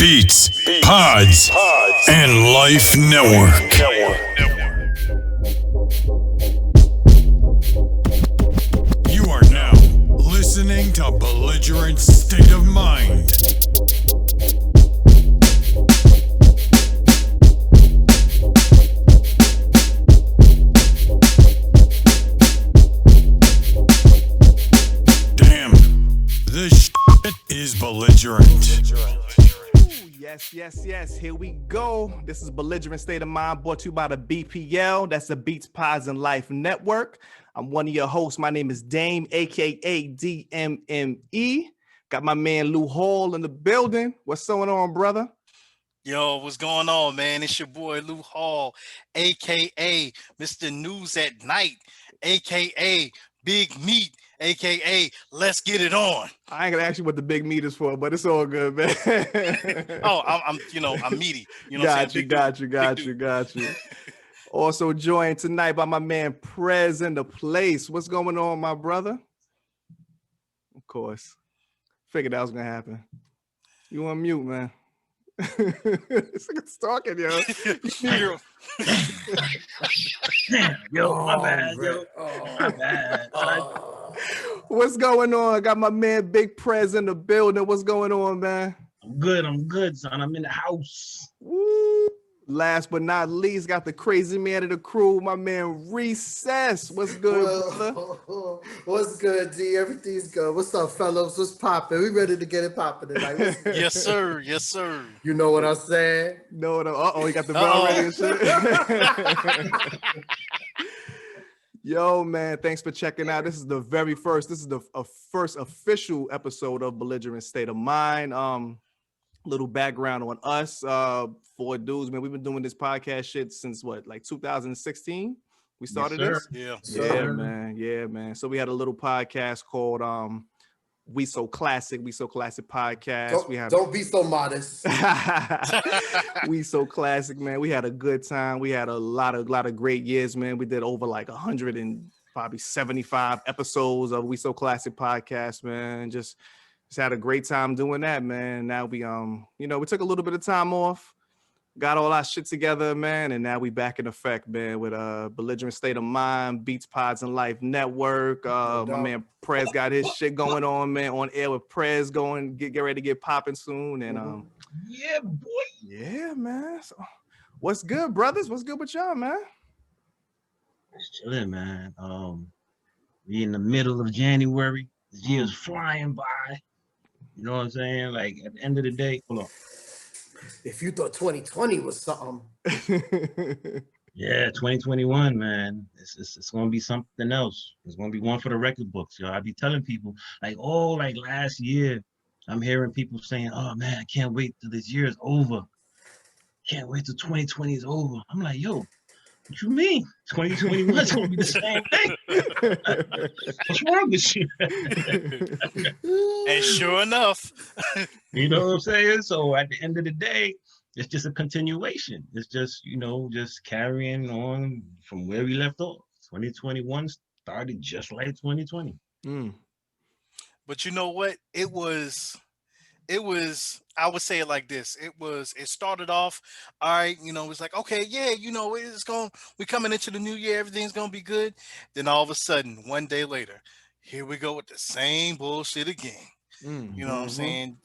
Beats, Pods, and Life Network. You are now listening to Belligerent State of Mind. Damn, this shit is belligerent. Yes. Here we go. This is Belligerent State of Mind, brought to you by the BPL. That's the Beats, Pods, and Life Network. I'm one of your hosts. My name is D.A.M.E, aka D.M.E. Got my man Lou Hall in the building. What's going on, brother? Yo, what's going on, man? It's your boy Lou Hall, aka Mr. News at Night, aka Big Meat, aka Let's Get It On. I ain't gonna ask you what the big meat is for, but it's all good, man. Oh, I'm meaty. You know, got you. Also joined tonight by my man Prez in the place. What's going on, my brother? Of course. Figured that was gonna happen. You on mute, man. This nigga's talking, yo. My bad. What's going on? Got my man Big Prez in the building. What's going on, man? I'm good, son. I'm in the house. Woo. Last but not least, got the crazy man of the crew, my man Recess. What's good, brother? What's good, D? Everything's good. What's up, fellows? What's popping? We ready to get it popping tonight? Yes, sir. You know what I'm saying? No, he got the bell ready and shit. Yo, man, thanks for checking out. This is the first official episode of Belligerent State of Mind. Little background on us, four dudes, man. We've been doing this podcast shit since like 2016. We started this. Yeah, man. So we had a little podcast called We So Classic podcast. Don't be so modest. We So Classic, man. We had a good time. We had a lot of great years, man. We did over like 175 episodes of We So Classic podcast, man. Just had a great time doing that, man. Now we we took a little bit of time off, got all our shit together, man, and now we back in effect, man, with Belligerent State of Mind, Beats, Pods, and Life Network. My man Prez got his shit going on, man, on air with Prez going, get ready to get popping soon. And yeah, boy. Yeah, man. So, what's good, brothers? What's good with y'all, man? It's chilling, man. We in the middle of January. The year's flying by. You know what I'm saying? Like at the end of the day, hold on. If you thought 2020 was something. Yeah, 2021, man. It's gonna be something else. It's gonna be one for the record books, yo. I be telling people, like last year, I'm hearing people saying, oh man, I can't wait till this year is over. Can't wait till 2020 is over. I'm like, yo, what you mean? 2021 is gonna be the same thing. What's wrong with you? And sure enough, you know what I'm saying? So at the end of the day, it's just a continuation. It's just, just carrying on from where we left off. 2021 started just like 2020. But you know what? It was, I would say it like this. It started off, all right, it's like, okay, yeah, we're coming into the new year, everything's gonna be good. Then all of a sudden, one day later, here we go with the same bullshit again. You know what I'm saying?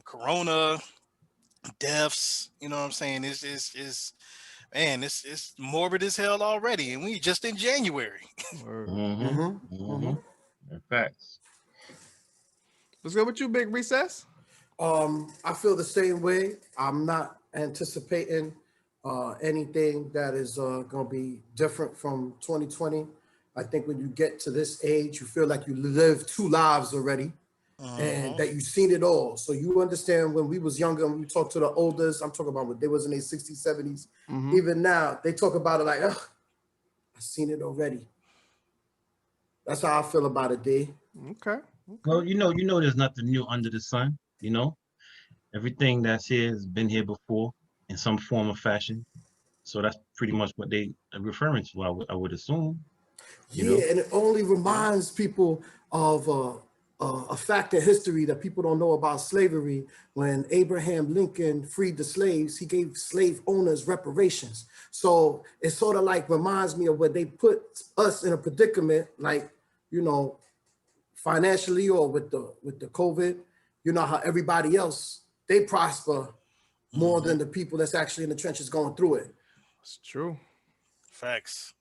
Corona, deaths, you know what I'm saying? It's morbid as hell already, and we just in January. Facts. What's good with you, Big Recess? I feel the same way. I'm not anticipating anything that is going to be different from 2020. I think when you get to this age, you feel like you lived two lives already and that you've seen it all. So you understand when we was younger and we talked to the elders, I'm talking about when they was in their 60s, 70s. Even now, they talk about it like, I've seen it already. That's how I feel about it, D. Okay. Well, there's nothing new under the sun. Everything that's here has been here before in some form or fashion. So that's pretty much what they are referring to, I would assume. And it only reminds people of a fact in history that people don't know about slavery. When Abraham Lincoln freed the slaves, he gave slave owners reparations. So it sort of like reminds me of when they put us in a predicament, like, you know, financially or with the COVID, you know how everybody else, they prosper more than the people that's actually in the trenches going through it. It's true. Facts.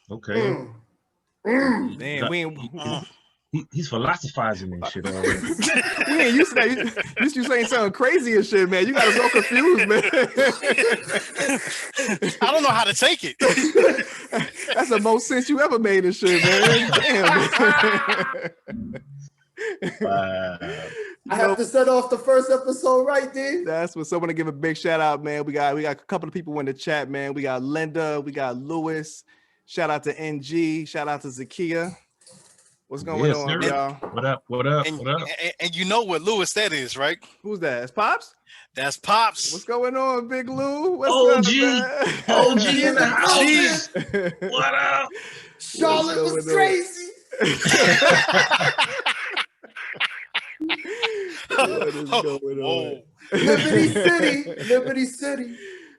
Okay. Man, we ain't, He's philosophizing and shit already. we ain't used to that. You used to saying something crazy and shit, man. You got us all confused, man. I don't know how to take it. That's the most sense you ever made and shit, man. Damn. Wow. I have to set off the first episode right there. That's what someone to give a big shout out, man. We got a couple of people in the chat, man. We got Linda, we got Lewis. Shout out to NG. Shout out to Zakia. What's going on, y'all? What up? What up? And, what up? and you know what Lewis that is, right? Who's that? It's Pops? That's Pops. What's going on, Big Lou? What's OG. up, man? OG in the house. Jeez. What up? Charlotte was crazy. What is going on? Liberty City.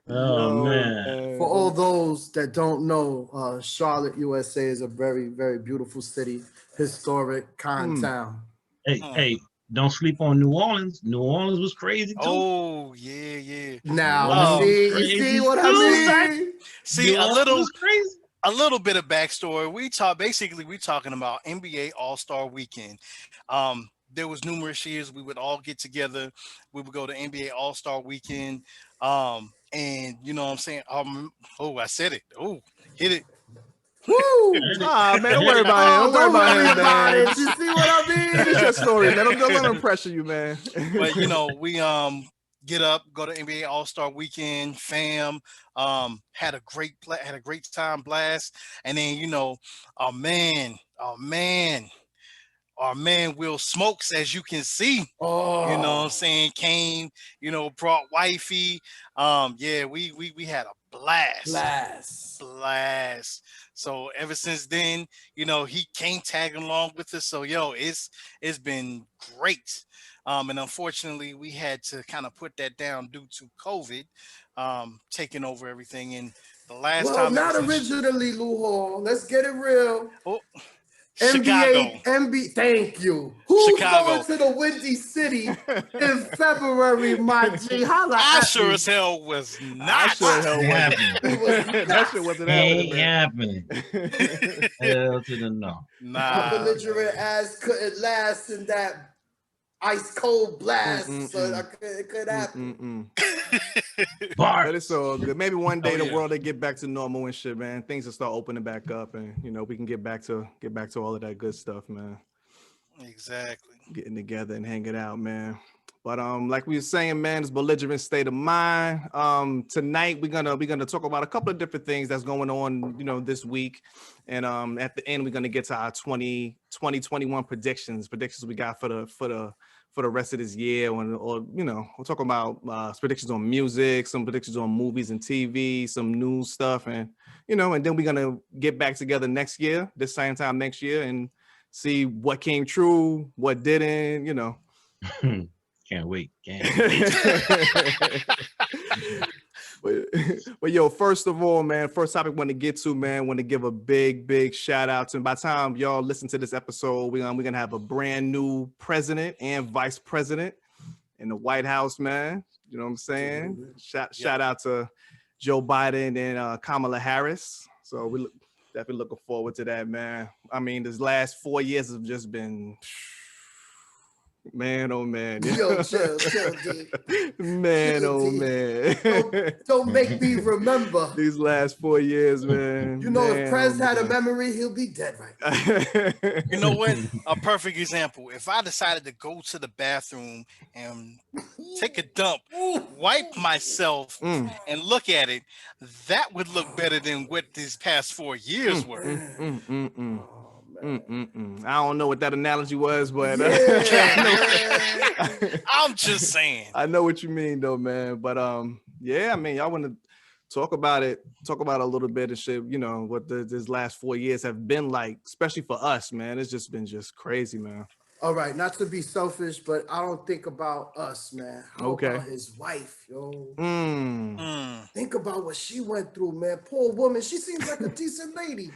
Oh, man. For all those that don't know, Charlotte, USA is a very, very beautiful city, historic, kind town. Hey, don't sleep on New Orleans. New Orleans was crazy too. Oh, yeah. Now, you see what I mean? See, New Orleans was crazy. A little bit of backstory. We talking about NBA All-Star Weekend. There was numerous years we would all get together. We would go to NBA All-Star Weekend. And you know what I'm saying? I said it. Oh, hit it. Woo! Ah, man, don't worry about it. Don't worry about it, man. You see what I mean? Finish your story, man. Don't let them pressure you, man. But you know, we get up, go to NBA All-Star Weekend, fam. Had a great time, blast. And then, you know, our man Will Smokes, as you can see, you know what I'm saying, came, you know, brought wifey. Yeah, we had a blast. So ever since then, you know, he came tagging along with us. So yo, it's been great. And unfortunately, we had to kind of put that down due to COVID taking over everything. And the last time, not originally, Lou Hall. Let's get it real. Oh, NBA, thank you. Who's Chicago. going to the Windy City in February, my G? I sure as hell was not. That shit wasn't happening. Hell to the no. My belligerent ass couldn't last in that ice cold blast, so it could happen. But it's all good. Maybe one day the world will get back to normal and shit, man. Things will start opening back up, and you know we can get back to all of that good stuff, man. Exactly. Getting together and hanging out, man. But like we were saying, man, it's Belligerent State of Mind. Tonight we're gonna talk about a couple of different things that's going on, you know, this week. And at the end, we're gonna get to our 2021 predictions we got for the rest of this year, or you know, we'll talk about predictions on music, some predictions on movies and TV, some news stuff, and you know, and then we're gonna get back together next year, this same time next year, and see what came true, what didn't, you know. Can't wait. But yo, first of all, man, first topic I want to get to, man, want to give a big shout out to. By the time y'all listen to this episode, we're gonna have a brand new president and vice president in the White House, man. You know what I'm saying? Shout out to Joe Biden and Kamala Harris. So we definitely looking forward to that, man. I mean, this last 4 years have just been. Man, oh man. Yo, chill, dude. Man, oh man. Don't make me remember. These last 4 years, man. You know, if Prez had a memory, he'll be dead right now. You know what? A perfect example. If I decided to go to the bathroom and take a dump, wipe myself, and look at it, that would look better than what these past 4 years were. I don't know what that analogy was, but I'm just saying. I know what you mean, though, man. But yeah, I mean, y'all want to Talk about it. Talk about a little bit of shit. You know what this last 4 years have been like, especially for us, man. It's just been just crazy, man. All right, not to be selfish, but I don't think about us, man. How Okay. about his wife, yo? Mm. Think about what she went through, man. Poor woman. She seems like a decent lady.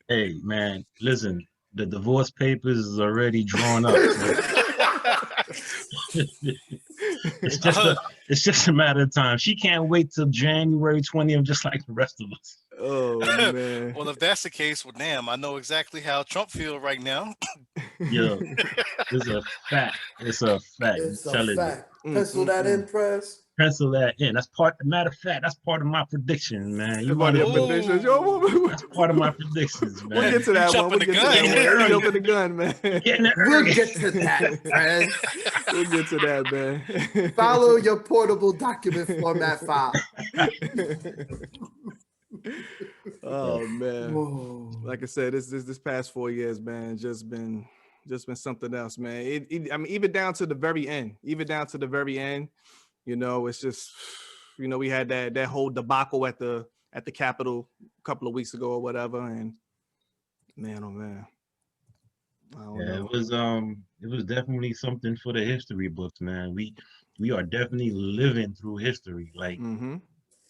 Hey, man, listen, the divorce papers is already drawn up. So it's just a matter of time. She can't wait till January 20th, just like the rest of us. Oh man. Well, if that's the case, well, damn, I know exactly how Trump feel right now. Yo, it's a fact. It's a fact. It's a Telling you. fact. Pencil that in, Prez. Pencil that in. That's matter of fact, that's part of my prediction, man. You That's want part of to your know? predictions. Yo, That's part of my predictions, man. we'll get to that one. jumping We'll the get to gun. that Getting one. early. You jumping the gun, man. Getting it We'll early. get to that, Prez. We'll get to that, man. Follow your portable document format file. Oh man. Whoa. Like I said, this past 4 years, man, just been something else, man. I mean, even down to the very end, you know, it's just, you know, we had that whole debacle at the Capitol a couple of weeks ago or whatever, and man, oh man, I don't Yeah, know. it was definitely something for the history books, man. We are definitely living through history. Like, Mm-hmm.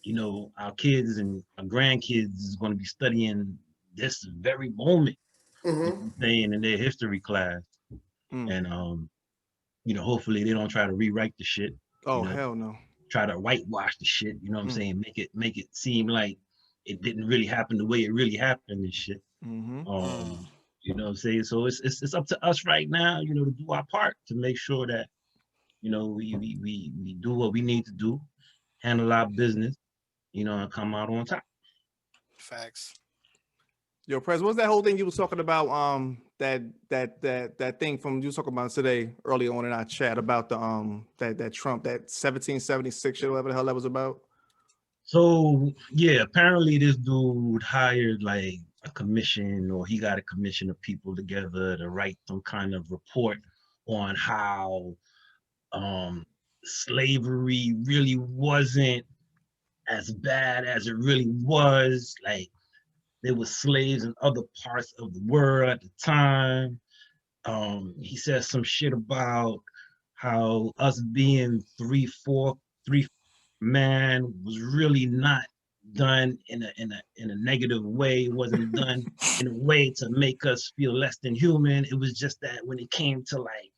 you know, our kids and our grandkids is going to be studying this very moment, you know what I'm saying, in their history class. Mm. And you know, hopefully they don't try to rewrite the shit, you Oh know, hell no. try to whitewash the shit, you know what I'm saying, make it seem like it didn't really happen the way it really happened and shit. Mm-hmm. Um, you know what I'm saying? So it's up to us right now, you know, to do our part to make sure that, you know, we do what we need to do, handle our business, you know, and come out on top. Facts. Yo, Prez, what was that whole thing you was talking about? That thing from you was talking about today early on in our chat about the that Trump, that 1776 shit, whatever the hell that was about. So yeah, apparently this dude hired like a commission, or he got a commission of people together to write some kind of report on how slavery really wasn't as bad as it really was. Like, there were slaves in other parts of the world at the time. He says some shit about how us being three man was really not done in a negative way. It wasn't done in a way to make us feel less than human. It was just that when it came to like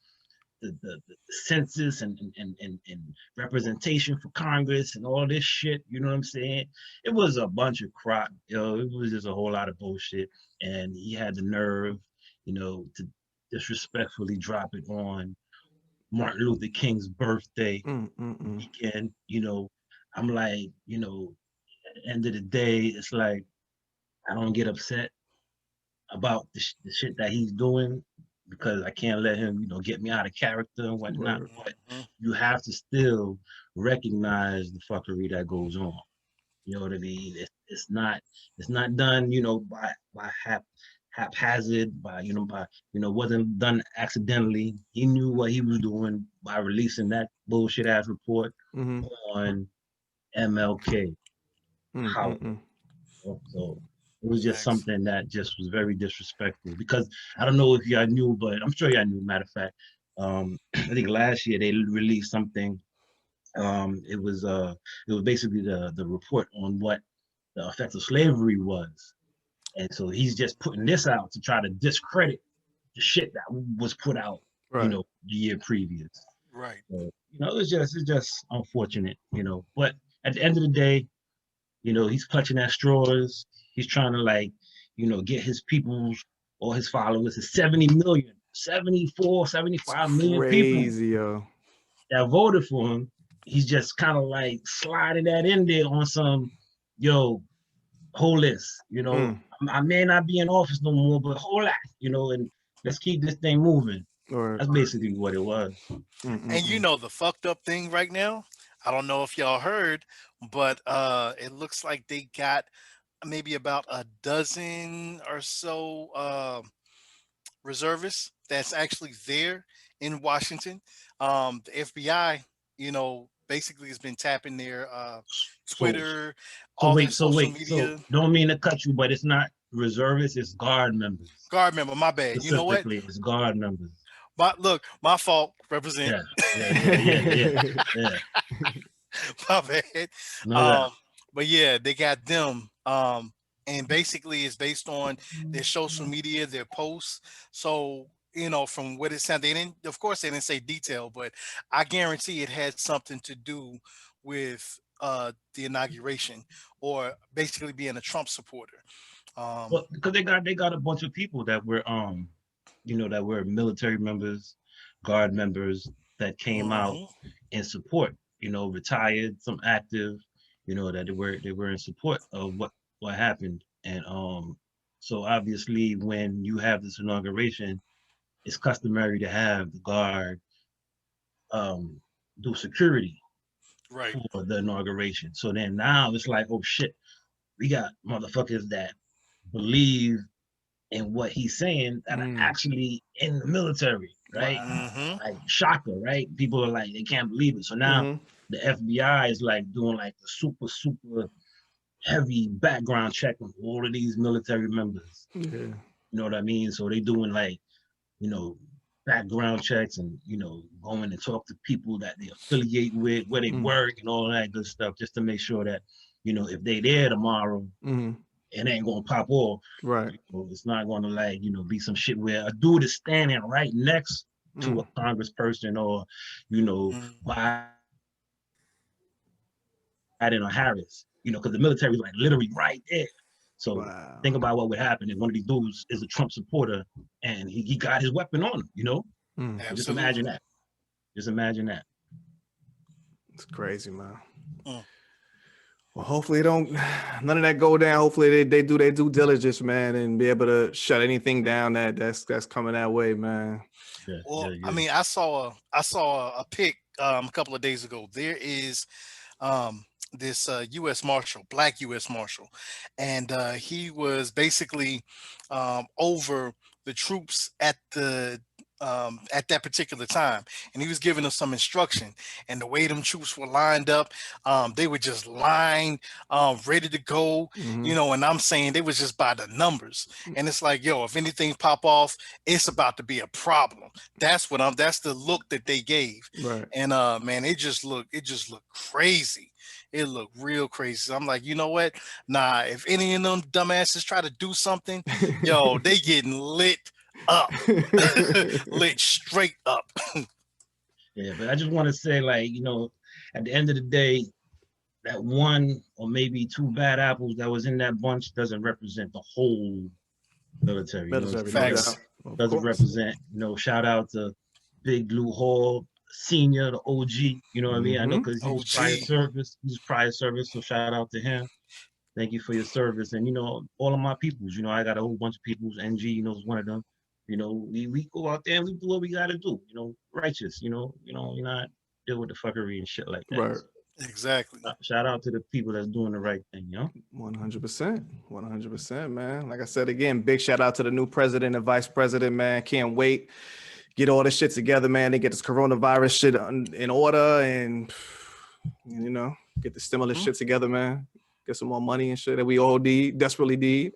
the census and representation for Congress and all this shit, you know what I'm saying? It was a bunch of crap, yo. It was just a whole lot of bullshit. And he had the nerve, you know, to disrespectfully drop it on Martin Luther King's birthday weekend. You know, I'm like, you know, at the end of the day, it's like I don't get upset about the shit that he's doing, because I can't let him, you know, get me out of character and whatnot. Word. But you have to still recognize the fuckery that goes on. You know what I mean? It's not done, you know, by haphazard, wasn't done accidentally. He knew what he was doing by releasing that bullshit ass report on MLK. How? So it was just Facts. something that just was very disrespectful, because I don't know if y'all knew, but I'm sure y'all knew. Matter of fact, I think last year they released something. It was basically the report on what the effects of slavery was, and so he's just putting this out to try to discredit the shit that was put out, you Right. know, the year previous. Right. So, you know, it's just unfortunate, you know. But at the end of the day, you know, he's clutching at straws. He's trying to, like, you know, get his people or his followers to 70 million, 74, 75 million people Crazy, yo. that voted for him. He's just kind of like sliding that in there on some, yo, hold this, you know, I may not be in office no more, but hold that, you know, and let's keep this thing moving. Or That's basically what it was. And you know the fucked up thing right now, I don't know if y'all heard, but it looks like they got maybe about a dozen or so reservists that's actually there in Washington. The FBI, you know, basically has been tapping their So Twitter, so all their wait, so social wait, so media. don't mean to cut you, but it's not reservists, it's guard members. Guard member, my bad. You know what? Specifically, it's guard members. Look, my fault. Represent. Yeah, yeah. Yeah. My bad. No doubt. Um, but yeah, they got them. And basically it's based on their social media, their posts. So, from what it sounded, they didn't, of course, they didn't say detail, but I guarantee it had something to do with the inauguration or basically being a Trump supporter. Well, because they got a bunch of people that were that were military members, guard members that came out Mhm. in support, retired, some active, that they were in support of what happened. And so obviously when you have this inauguration, it's customary to have the guard do security Right. for the inauguration. So then now it's like, oh shit, we got motherfuckers that believe in what he's saying that are actually in the military, right? Mhm. Like shocker, right? People are like, they can't believe it. So now the FBI is like doing like a super heavy background check on all of these military members. Yeah. You know what I mean? So they doing like, background checks and, going and talk to people that they affiliate with, where they work and all that good stuff, just to make sure that, if they there tomorrow, it ain't gonna pop off. Right. It's not gonna like, be some shit where a dude is standing right next to a congressperson or, Biden or Harris, because the military is like literally right there. So think about what would happen if one of these dudes is a Trump supporter and he got his weapon on him, So just imagine that. Just imagine that. It's crazy, man. Mm. Well, hopefully none of that go down. Hopefully they do their due diligence, man, and be able to shut anything down that's coming that way, man. Yeah, Well, yeah. I mean, I saw a pic a couple of days ago. There is this U.S. Marshal, black U.S. Marshal, and he was basically over the troops at that particular time, and he was giving us some instruction. And the way them troops were lined up, they were just lined, ready to go, And I'm saying they was just by the numbers. And it's like, yo, if anything pop off, it's about to be a problem. That's the look that they gave. Right. And man, it just looked crazy. It looked real crazy. So I'm like, you know what? Nah, if any of them dumbasses try to do something, yo, they getting lit up. Lit straight up. Yeah, but I just want to say, like, at the end of the day, that one or maybe two bad apples that was in that bunch doesn't represent the whole military. Facts. Doesn't represent, shout out to Big Lou Hall, Senior, the OG, you know what I mean? I know because he was prior service, so shout out to him. Thank you for your service. And, all of my peoples, I got a whole bunch of peoples, NG, is one of them. We go out there and we do what we gotta do, righteous, you're not deal with the fuckery and shit like that. Right. Exactly. Shout out to the people that's doing the right thing, 100%, man. Like I said again, big shout out to the new president and vice president, man. Can't wait. Get all this shit together, man. They get this coronavirus shit in order and, get the stimulus shit together, man. Get some more money and shit that we all desperately need.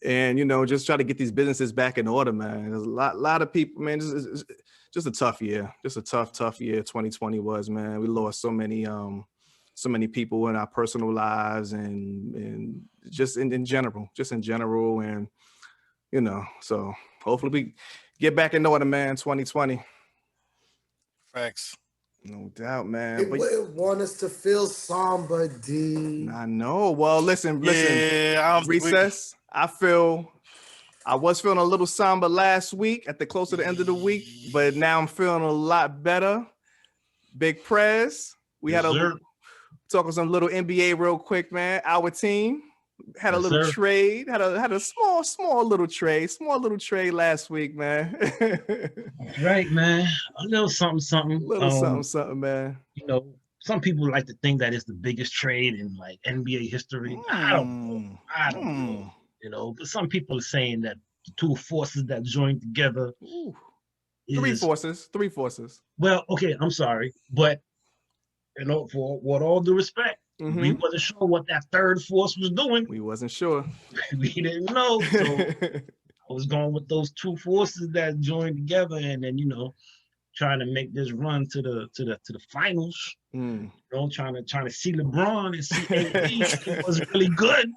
And, just try to get these businesses back in order, man. There's a lot of people, man. Just a tough year. Just a tough year 2020 was, man. We lost so many people in our personal lives and just in general. And, so hopefully we get back in order, man, 2020. Facts. No doubt, man. They wouldn't want us to feel somber, D. I know. Well, listen. Yeah, Recess. I was feeling a little somber last week at the close to the end of the week, but now I'm feeling a lot better. Big Prez. We had talking some little NBA real quick, man. Our team had a little trade, had a small little trade last week, man. Right, man. A little something. Something, man. Some people like to think that it's the biggest trade in like NBA history. I don't know. But some people are saying that the two forces that joined together. Three forces. Well, okay, I'm sorry, but You know, for what all due respect, we wasn't sure what that third force was doing. We wasn't sure. We didn't know. So I was going with those two forces that joined together, and then trying to make this run to the finals. Trying to see LeBron and see AD. It was really good.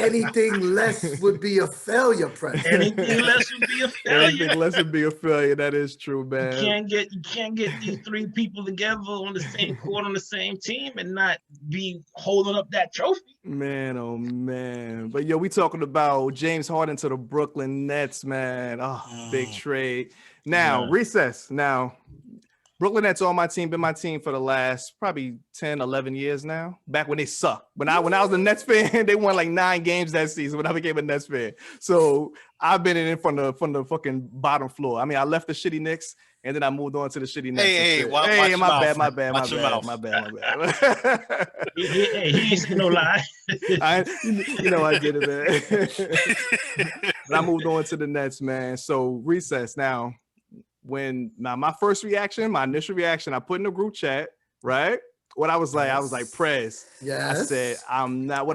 Anything less would be a failure, Prez. Anything less would be a failure. Anything less would be a failure. That is true, man. You can't get these three people together on the same court on the same team and not be holding up that trophy. Man, oh man. But we talking about James Harden to the Brooklyn Nets, man. Oh, big trade. Now, recess. Now, Brooklyn Nets on my team, been my team for the last probably 10, 11 years now. Back when they sucked. When I was a Nets fan, they won like 9 games that season when I became a Nets fan. So I've been in from the fucking bottom floor. I mean, I left the shitty Knicks and then I moved on to the shitty Nets. Hey, my bad. He ain't saying no lie. I get it, man. But I moved on to the Nets, man. So recess now. My first reaction, my initial reaction, I put in the group chat, right? What I was like, Prez. Yes. I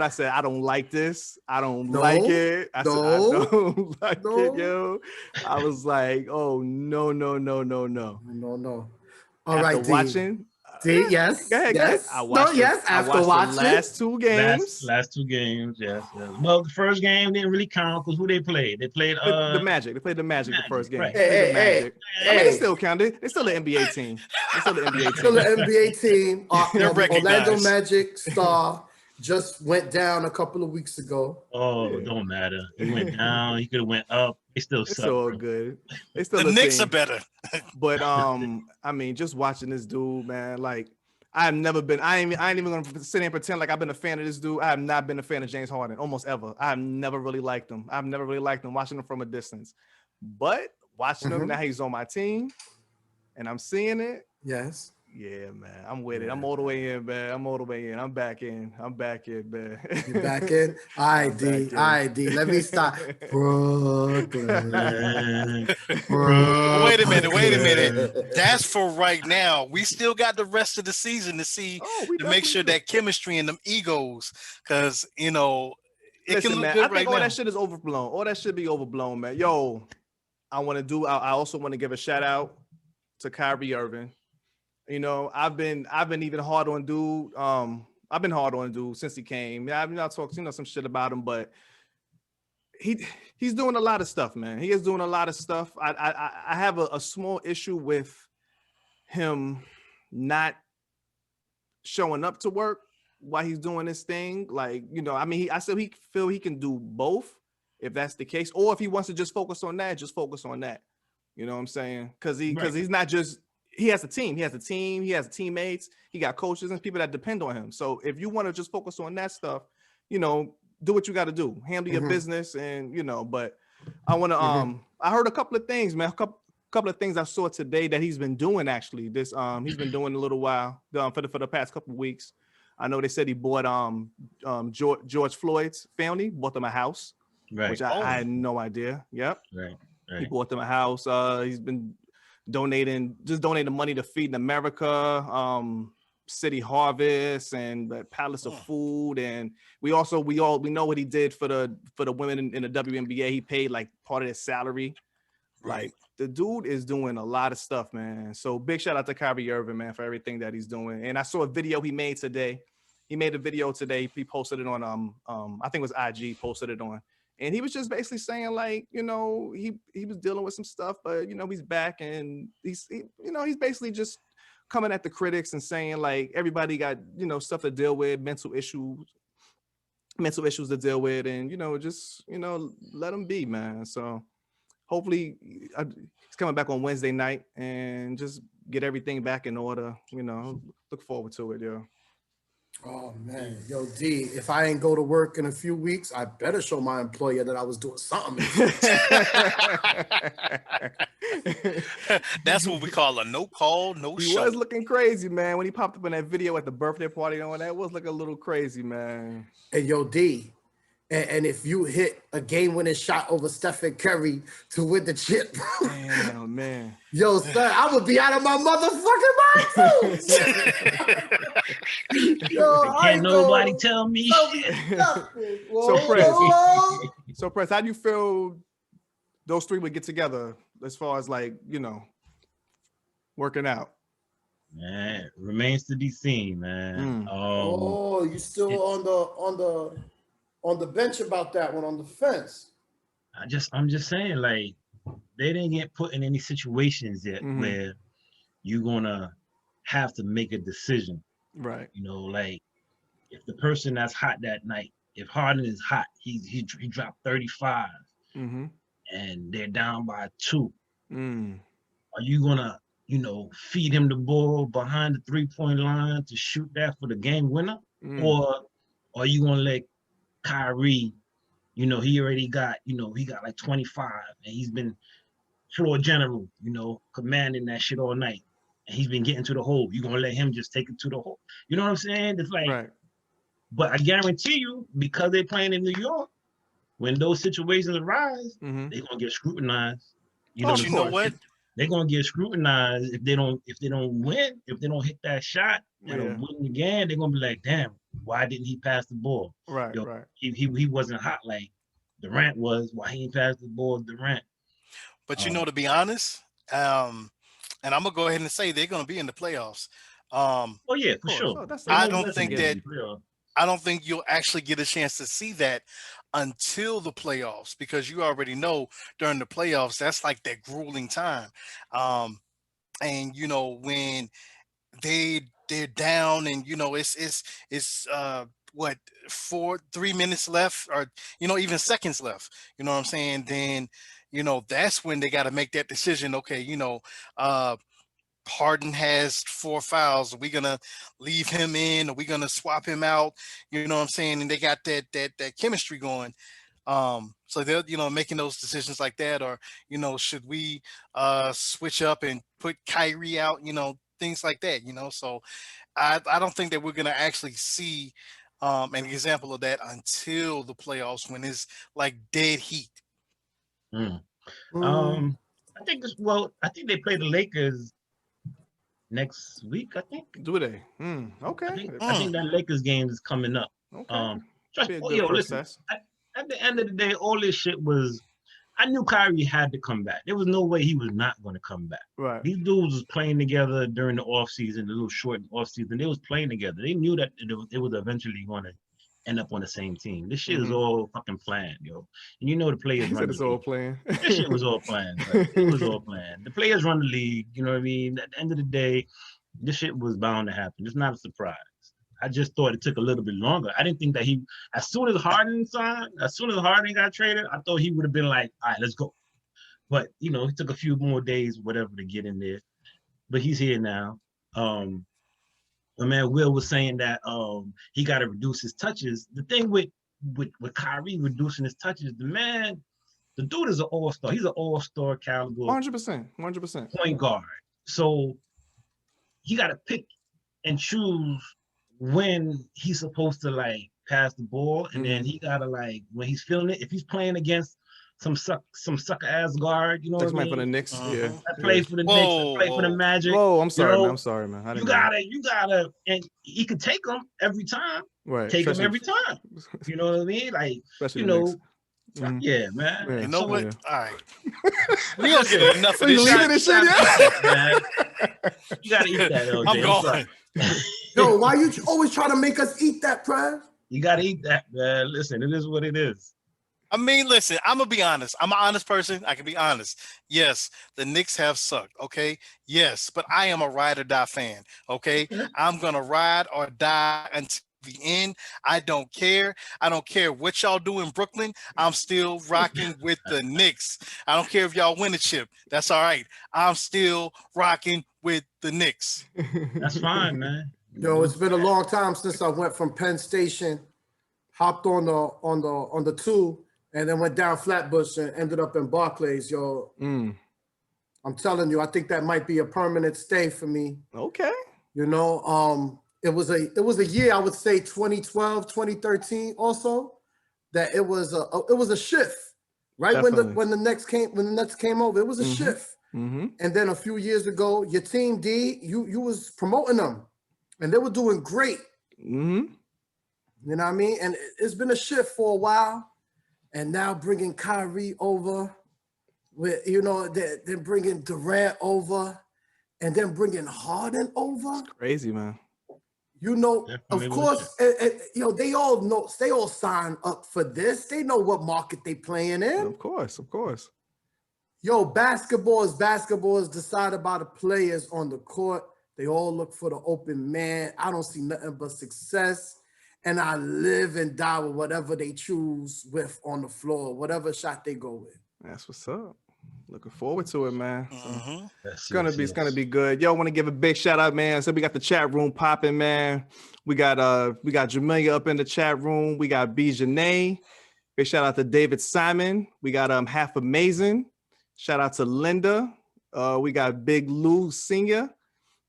said, I don't like this. I don't like it. I don't like it, yo. I was like, oh, no. No. All After right, watching. Yes. Go ahead. After watching the last two games, yes. Well, the first game didn't really count because who they played? They played the Magic. They played the Magic the first game. Right. Hey. I mean, they still counted. They still the NBA team. Still the NBA team. Orlando Magic star just went down a couple of weeks ago. Oh, it don't matter. He went down. He could have went up. They still suck. It's all good. They still the Knicks team. are better. But I mean, just watching this dude, man, like I ain't even gonna sit here and pretend like I've been a fan of this dude. I have not been a fan of James Harden almost ever. I've never really liked him. Watching him from a distance. But watching him now, he's on my team, and I'm seeing it. Yes. Yeah, man. I'm with it. I'm all the way in, man. I'm back in, man. You back in? All right, D. Let me start. Brooklyn. Wait a minute. That's for right now. We still got the rest of the season to see to make sure that chemistry and them egos, because it Listen, can look man, good I think right all now. that shit is overblown. All that should be overblown, man. Yo, I also want to give a shout out to Kyrie Irving. I've been even hard on dude. I've been hard on dude since he came. Yeah, I've talked, some shit about him, but he's doing a lot of stuff, man. He is doing a lot of stuff. I have a small issue with him not showing up to work while he's doing this thing. Like, I said he feel he can do both if that's the case, or if he wants to just focus on that, just focus on that. You know what I'm saying? Because he's not just. He has a team. He has teammates. He got coaches and people that depend on him. So if you want to just focus on that stuff, do what you got to do. Handle your business, and But I want to. I heard a couple of things, man. A couple of things I saw today that he's been doing. Actually, he's been doing a little while for the past couple of weeks. I know they said he bought George Floyd's family, bought them a house, right? Which I had no idea. Yep. Right. He bought them a house. He's been donating money to Feeding America, City Harvest, and the Palace of Food, and we know what he did for the women in the WNBA. He paid like part of their salary. Right. Like the dude is doing a lot of stuff, man. So big shout out to Kyrie Irving, man, for everything that he's doing. And I saw a video he made today. He made a video today. He posted it on I think it was IG. Posted it on. And he was just basically saying, like, he was dealing with some stuff, but he's back, and he's basically just coming at the critics and saying, like, everybody got stuff to deal with, mental issues to deal with, and just let them be, man. So hopefully he's coming back on Wednesday night and just get everything back in order. Look forward to it, yo. Oh man, yo D, if I ain't go to work in a few weeks, I better show my employer that I was doing something. That's what we call a no call, no show. He was looking crazy, man. When he popped up in that video at the birthday party and all that, was looking a little crazy, man. Hey, yo D, and if you hit a game-winning shot over Stephen Curry to win the chip, Damn, man. Yo, son, I would be out of my motherfucking mind. Yo, I Can't ain't nobody gonna tell me tell me shit. nothing. So, Whoa, Prez. whoa. So, Press, how do you feel those three would get together as far as like, working out? Man, remains to be seen, man. Oh, you still on the bench about that one, on the fence. I'm just saying, like, they didn't get put in any situations yet where you're gonna have to make a decision. Right. Like if the person that's hot that night, if Harden is hot, he dropped 35 Mm-hmm. and they're down by 2. Mm. Are you gonna, feed him the ball behind the 3-point line to shoot that for the game winner? Or are you gonna let Kyrie, he already got, he got like 25 and he's been floor general, commanding that shit all night. And he's been getting to the hole. You're gonna let him just take it to the hole. You know what I'm saying? It's like, Right. but I guarantee you, because they're playing in New York, when those situations arise, they're gonna get scrutinized. You know, But you know what? They're gonna get scrutinized if they don't win, if they don't hit that shot that'll win the game. They're gonna be like, damn, why didn't he pass the ball? Right, right. He wasn't hot like Durant was. Why he ain't passed the ball to Durant? But to be honest, and I'm gonna go ahead and say they're gonna be in the playoffs. Oh yeah, for sure. Oh, that's I no don't think question. that I don't think you'll actually get a chance to see that until the playoffs, because you already know during the playoffs that's like that grueling time. And when they're down and it's what 3 minutes left, or even seconds left, you know what I'm saying, then that's when they got to make that decision. Okay, Harden has 4 fouls. Are we gonna leave him in? Are we gonna swap him out? You know what I'm saying? And they got that chemistry going. So they're making those decisions like that, or should we switch up and put Kyrie out? Things like that. So I don't think that we're gonna actually see an example of that until the playoffs, when it's like dead heat. I think I think they play the Lakers next week. I think. Do they? Okay. I think that Lakers game is coming up. Okay. Be a good Yo, first listen. test. At the end of the day, all this shit was. I knew Kyrie had to come back. There was no way he was not going to come back. Right. These dudes was playing together during the offseason, the little short offseason. They was playing together. They knew that it was eventually going to end up on the same team. This shit is all fucking planned, yo. And the players He run said the it's all league. planned. This shit was all planned. Like, it was all planned. The players run the league. You know what I mean? At the end of the day, this shit was bound to happen. It's not a surprise. I just thought it took a little bit longer. I didn't think that as soon as Harden got traded, I thought he would have been like, all right, let's go. But, it took a few more days, whatever, to get in there. But he's here now. My man Will was saying that he got to reduce his touches. The thing with Kyrie reducing his touches, the dude is an all-star. He's an all-star caliber 100%. point guard. So he got to pick and choose when he's supposed to like pass the ball, and then he gotta like when he's feeling it. If he's playing against some sucker ass guard, you know what I mean? For the Knicks, yeah. I play for the Knicks. I play for the Magic. Whoa, I'm sorry, man. I'm sorry, man. You gotta, and he could take them every time. Right. Take them every time. You know what I mean? Like, yeah, man. You know what? Yeah. All right. We don't get enough of You this leaving shit. this shit, yeah? You gotta eat that, LJ. I'm going. Yo, why you always try to make us eat that, Prez? You gotta eat that, man. Listen, it is what it is. I mean, listen, I'm gonna be honest. I'm an honest person. I can be honest. Yes, the Knicks have sucked. Okay. Yes, but I am a ride or die fan. Okay. I'm gonna ride or die until the end. I don't care. I don't care what y'all do in Brooklyn. I'm still rocking with the Knicks. I don't care if y'all win a chip. That's all right. I'm still rocking with the Knicks. That's fine, man. Yo, it's been a long time since I went from Penn Station, hopped on the 2, and then went down Flatbush and ended up in Barclays. Yo, I'm telling you, I think that might be a permanent stay for me. Okay. It was a year, I would say 2012, 2013 also, that it was a shift. Right. Definitely. When the Nets came over, it was a shift. Mm-hmm. And then a few years ago, your team D, you was promoting them, and they were doing great. Mm-hmm. You know what I mean? And it's been a shift for a while, and now bringing Kyrie over, with they're bringing Durant over, and then bringing Harden over. Crazy, man. Of course, they all know, they all sign up for this. They know what market they playing in. Of course. Basketball is decided by the players on the court. They all look for the open man. I don't see nothing but success. And I live and die with whatever they choose with on the floor, whatever shot they go with. That's what's up. Looking forward to it, man. Mm-hmm. It's gonna be good. Yo, want to give a big shout out, man. So we got the chat room popping, man. We got Jamelia up in the chat room. We got B Janae. Big shout out to David Simon. We got Half Amazing. Shout out to Linda. We got Big Lou Senior,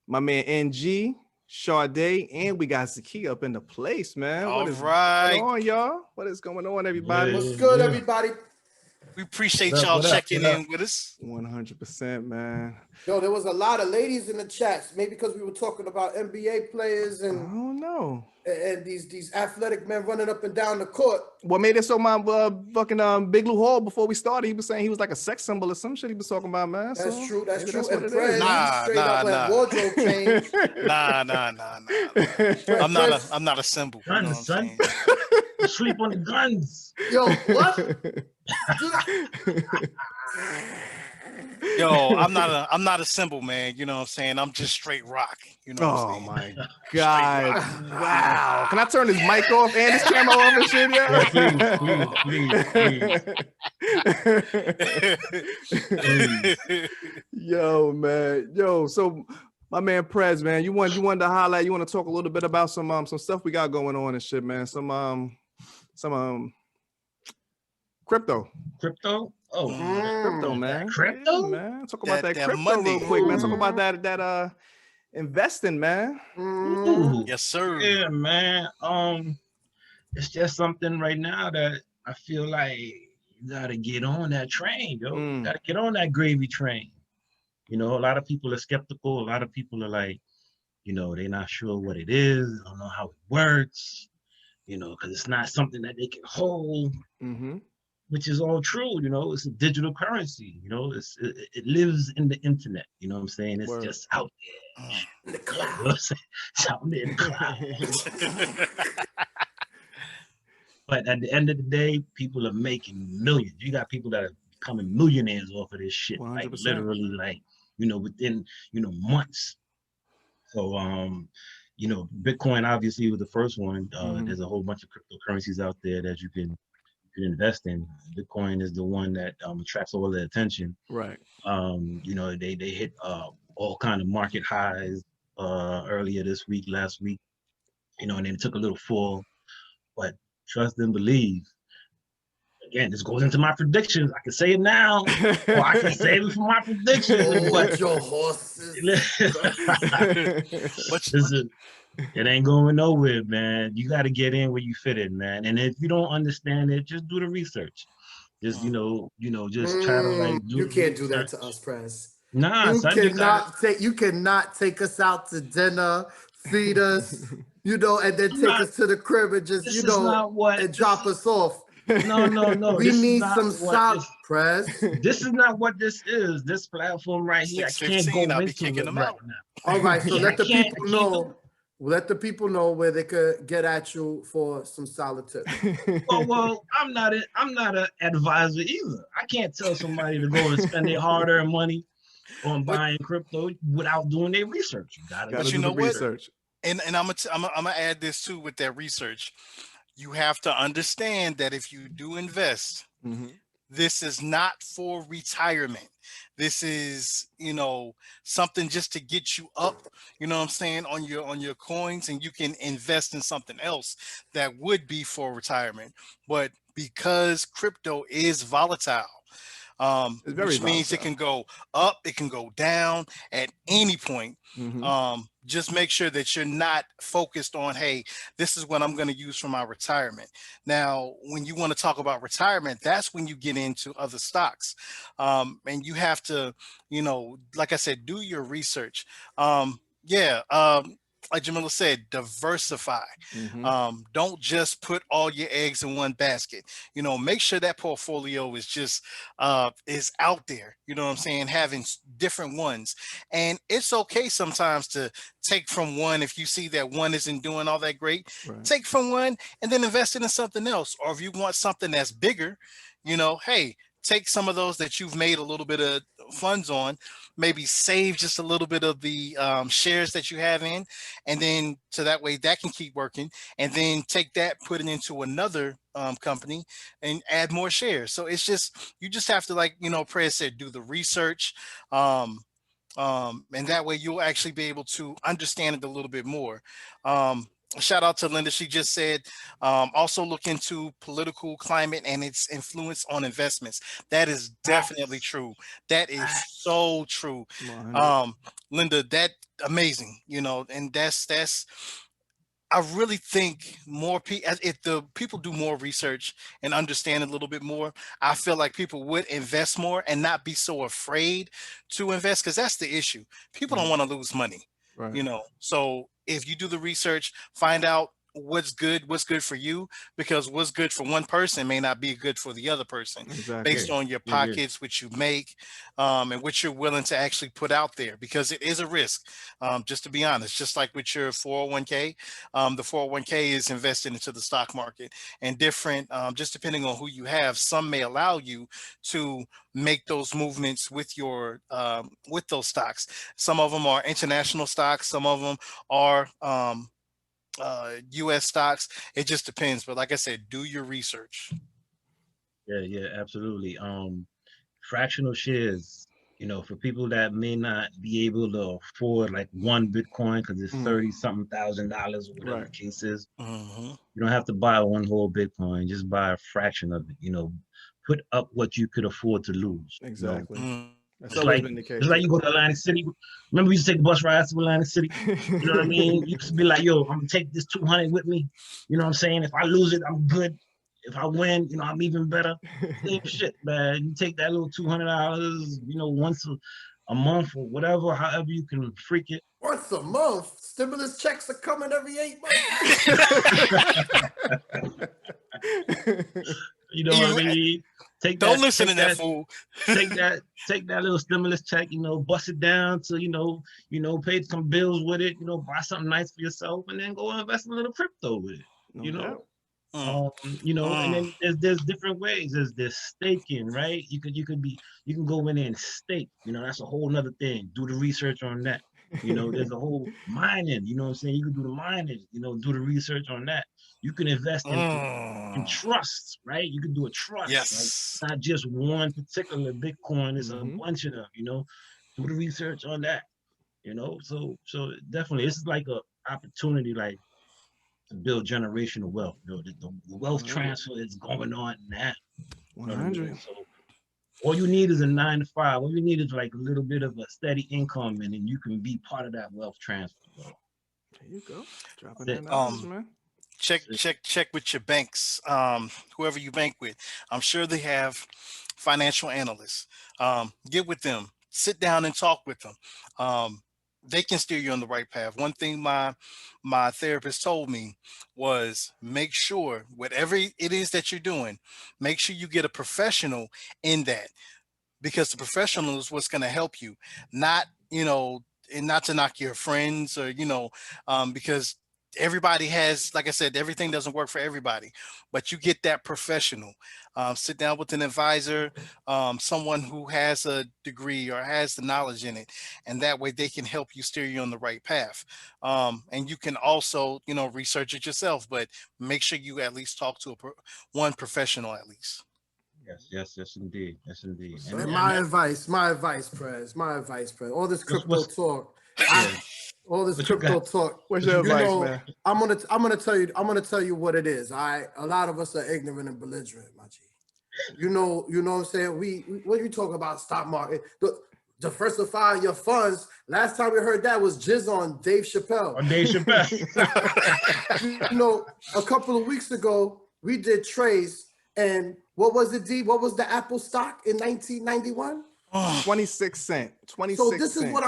my man NG, Sade, and we got Zakia up in the place, man. All what is right. going on, y'all? What is going on, everybody? What's good, everybody? We appreciate y'all checking in with us. 100%, man. Yo, there was a lot of ladies in the chats, maybe because we were talking about NBA players I and don't know. and these athletic men running up and down the court. What made it so my fucking Big Lou Hall before we started, he was saying he was like a sex symbol or some shit he was talking about, man. That's So true. That's maybe true. what And it Prez, is. straight up at wardrobe change. Nah. I'm not a symbol. You know what I'm saying? Sleep on the guns. Yo, what? Yo, I'm not a symbol, man. You know what I'm saying? I'm just straight rock. You know what I'm saying? My God. Wow. Can I turn this mic off and this camera off and shit? Yeah. Yo, man. Yo, so my man Prez, man, you wanted to highlight, you want to talk a little bit about some stuff we got going on and shit, man. Some crypto. Oh, Crypto, man. Crypto? Yeah, man. Talk about that crypto money. real quick, man. Talk about that investing, man. Ooh. Yes, sir. Yeah, man. It's just something right now that I feel like you gotta get on that train, yo. You gotta get on that gravy train. A lot of people are skeptical. A lot of people are like, they're not sure what it is. Don't know how it works. Because it's not something that they can hold. Mm-hmm. Which is all true, it's a digital currency, it lives in the internet, you know what I'm saying? It's just out there in the cloud. It's out there in the cloud. But at the end of the day, people are making millions. You got people that are becoming millionaires off of this shit, 100%. like literally, like, within, months. So, Bitcoin obviously was the first one. There's a whole bunch of cryptocurrencies out there that you can invest in. Bitcoin is the one that attracts all the attention. Right. They hit all kind of market highs earlier last week, and then it took a little fall. But trust and believe. Again, this goes into my predictions. I can say it now, or I can save it for my predictions. But your horses. Listen, it ain't going nowhere, man. You got to get in where you fit in, man. And if you don't understand it, just do the research. Just just try to like. You can't do that to us, Prez. Nah, you cannot take us out to dinner, feed us, and then take us to the crib and just and drop us off. No. We need some solid, Prez. This is not what this is. This platform right here, I can't go into it right now. All right, so let the people know. Let the people know where they could get at you for some solid tips. Well, I'm not an advisor either. I can't tell somebody to go and spend their hard-earned money on buying crypto without doing their research. You gotta do the what? Research. And I'm gonna add this too with that research. You have to understand that if you do invest, this is not for retirement. This is, something just to get you up, you know what I'm saying, on your coins, and you can invest in something else that would be for retirement. But because crypto is volatile, It's very which means it volatile. can go up, it can go down at any point. Mhm. Just make sure that you're not focused on, hey, this is what I'm going to use for my retirement. Now, when you want to talk about retirement, that's when you get into other stocks. And you have to, like I said, do your research. Yeah. Like Jamila said, diversify. Mhm. Don't just put all your eggs in one basket. Make sure that portfolio is just is out there. You know what I'm saying? Having different ones, and it's okay sometimes to take from one if you see that one isn't doing all that great. Right. Take from one and then invest it in something else. Or if you want something that's bigger, hey, take some of those that you've made a little bit of funds on, maybe save just a little bit of the shares that you have in, and then so that way that can keep working, and then take that, put it into another company and add more shares. So it's just, you just have to, like, Prez said, do the research. Um, and that way you'll actually be able to understand it a little bit more. Um, Shout out to Linda. She just said, also look into political climate and its influence on investments. That is definitely true. That is so true. 100. Linda, that amazing, and that's I really think more people, if the people do more research and understand a little bit more, I feel like people would invest more and not be so afraid to invest, because that's the issue. People don't Mhm. want to lose money, Right. So if you do the research, find out what's good for you, because what's good for one person may not be good for the other person, Exactly. based on your Yeah. pockets, which you make, and what you're willing to actually put out there, because it is a risk. Just to be honest, just like with your 401k, the 401k is invested into the stock market, and different, just depending on who you have, some may allow you to make those movements with your with those stocks. Some of them are international stocks, some of them are US stocks. It just depends, but like I said, do your research. Yeah, absolutely. Fractional shares, for people that may not be able to afford like one Bitcoin because it's Mm. 30 something $1,000 or whatever Right. the case is. Hmm. You don't have to buy one whole Bitcoin, just buy a fraction of it, put up what you could afford to lose. Exactly. That's It's always like been the it's case. like you go to Atlantic City. Remember, we used to take the bus rides to Atlantic City. You know what I mean? You used to be like, yo, I'm gonna take this 200 with me. You know what I'm saying? If I lose it, I'm good. If I win, I'm even better. Same shit, man. You take that little $200, once a month or whatever, however you can freak it. Once a month, stimulus checks are coming every 8 months. You know what I You mean? Take don't that, listen to take that that, fool. take that little stimulus check, bust it down to, pay some bills with it, buy something nice for yourself, and then go invest in a little crypto with it, No you know. doubt. Mm, And mm. then there's different ways. There's staking, right? You can go in there and stake. That's a whole nother thing. Do the research on that. There's a whole mining. You know what I'm saying? You can do the mining. Do the research on that. You can invest in Mm. trusts, right? You can do a trust, like Yes. not just one particular Bitcoin. It's a Mhm. bunch of them. Do the research on that. So definitely, this is like a opportunity, like to build generational wealth. The wealth 100. transfer is going on now. You know what I mean? 100. So all you need is a 9 to 5. All you need is like a little bit of a steady income, and then you can be part of that wealth transfer, bro. There you go. Dropping That's that it. knowledge, man. Check That's it. check with your banks, whoever you bank with. I'm sure they have financial analysts. Get with them, sit down and talk with them. They can steer you on the right path. One thing my therapist told me was, make sure whatever it is that you're doing, make sure you get a professional in that, because the professional is what's going to help you, not, and not to knock your friends, or, because everybody has, like I said, everything doesn't work for everybody, but you get that professional. Sit down with an advisor, someone who has a degree or has the knowledge in it, and that way they can help you steer you on the right path. And you can also, research it yourself, but make sure you at least talk to one professional at least. Yes, indeed. Yes, indeed. And And my advice, Prez, All this crypto what's talk, yeah, all this what you crypto got? talk. What's What your you got? advice, man? I'm gonna tell you what it is. A lot of us are ignorant and belligerent, my G. You know what I'm saying? We what are you talking about stock market? Diversify your funds. Last time we heard that was Jizz on Dave Chappelle. On Dave Chappelle. You know, a couple of weeks ago, we did trades, and what was it, D? What was the Apple stock in 1991? 26 cents. 26 So this is cents. what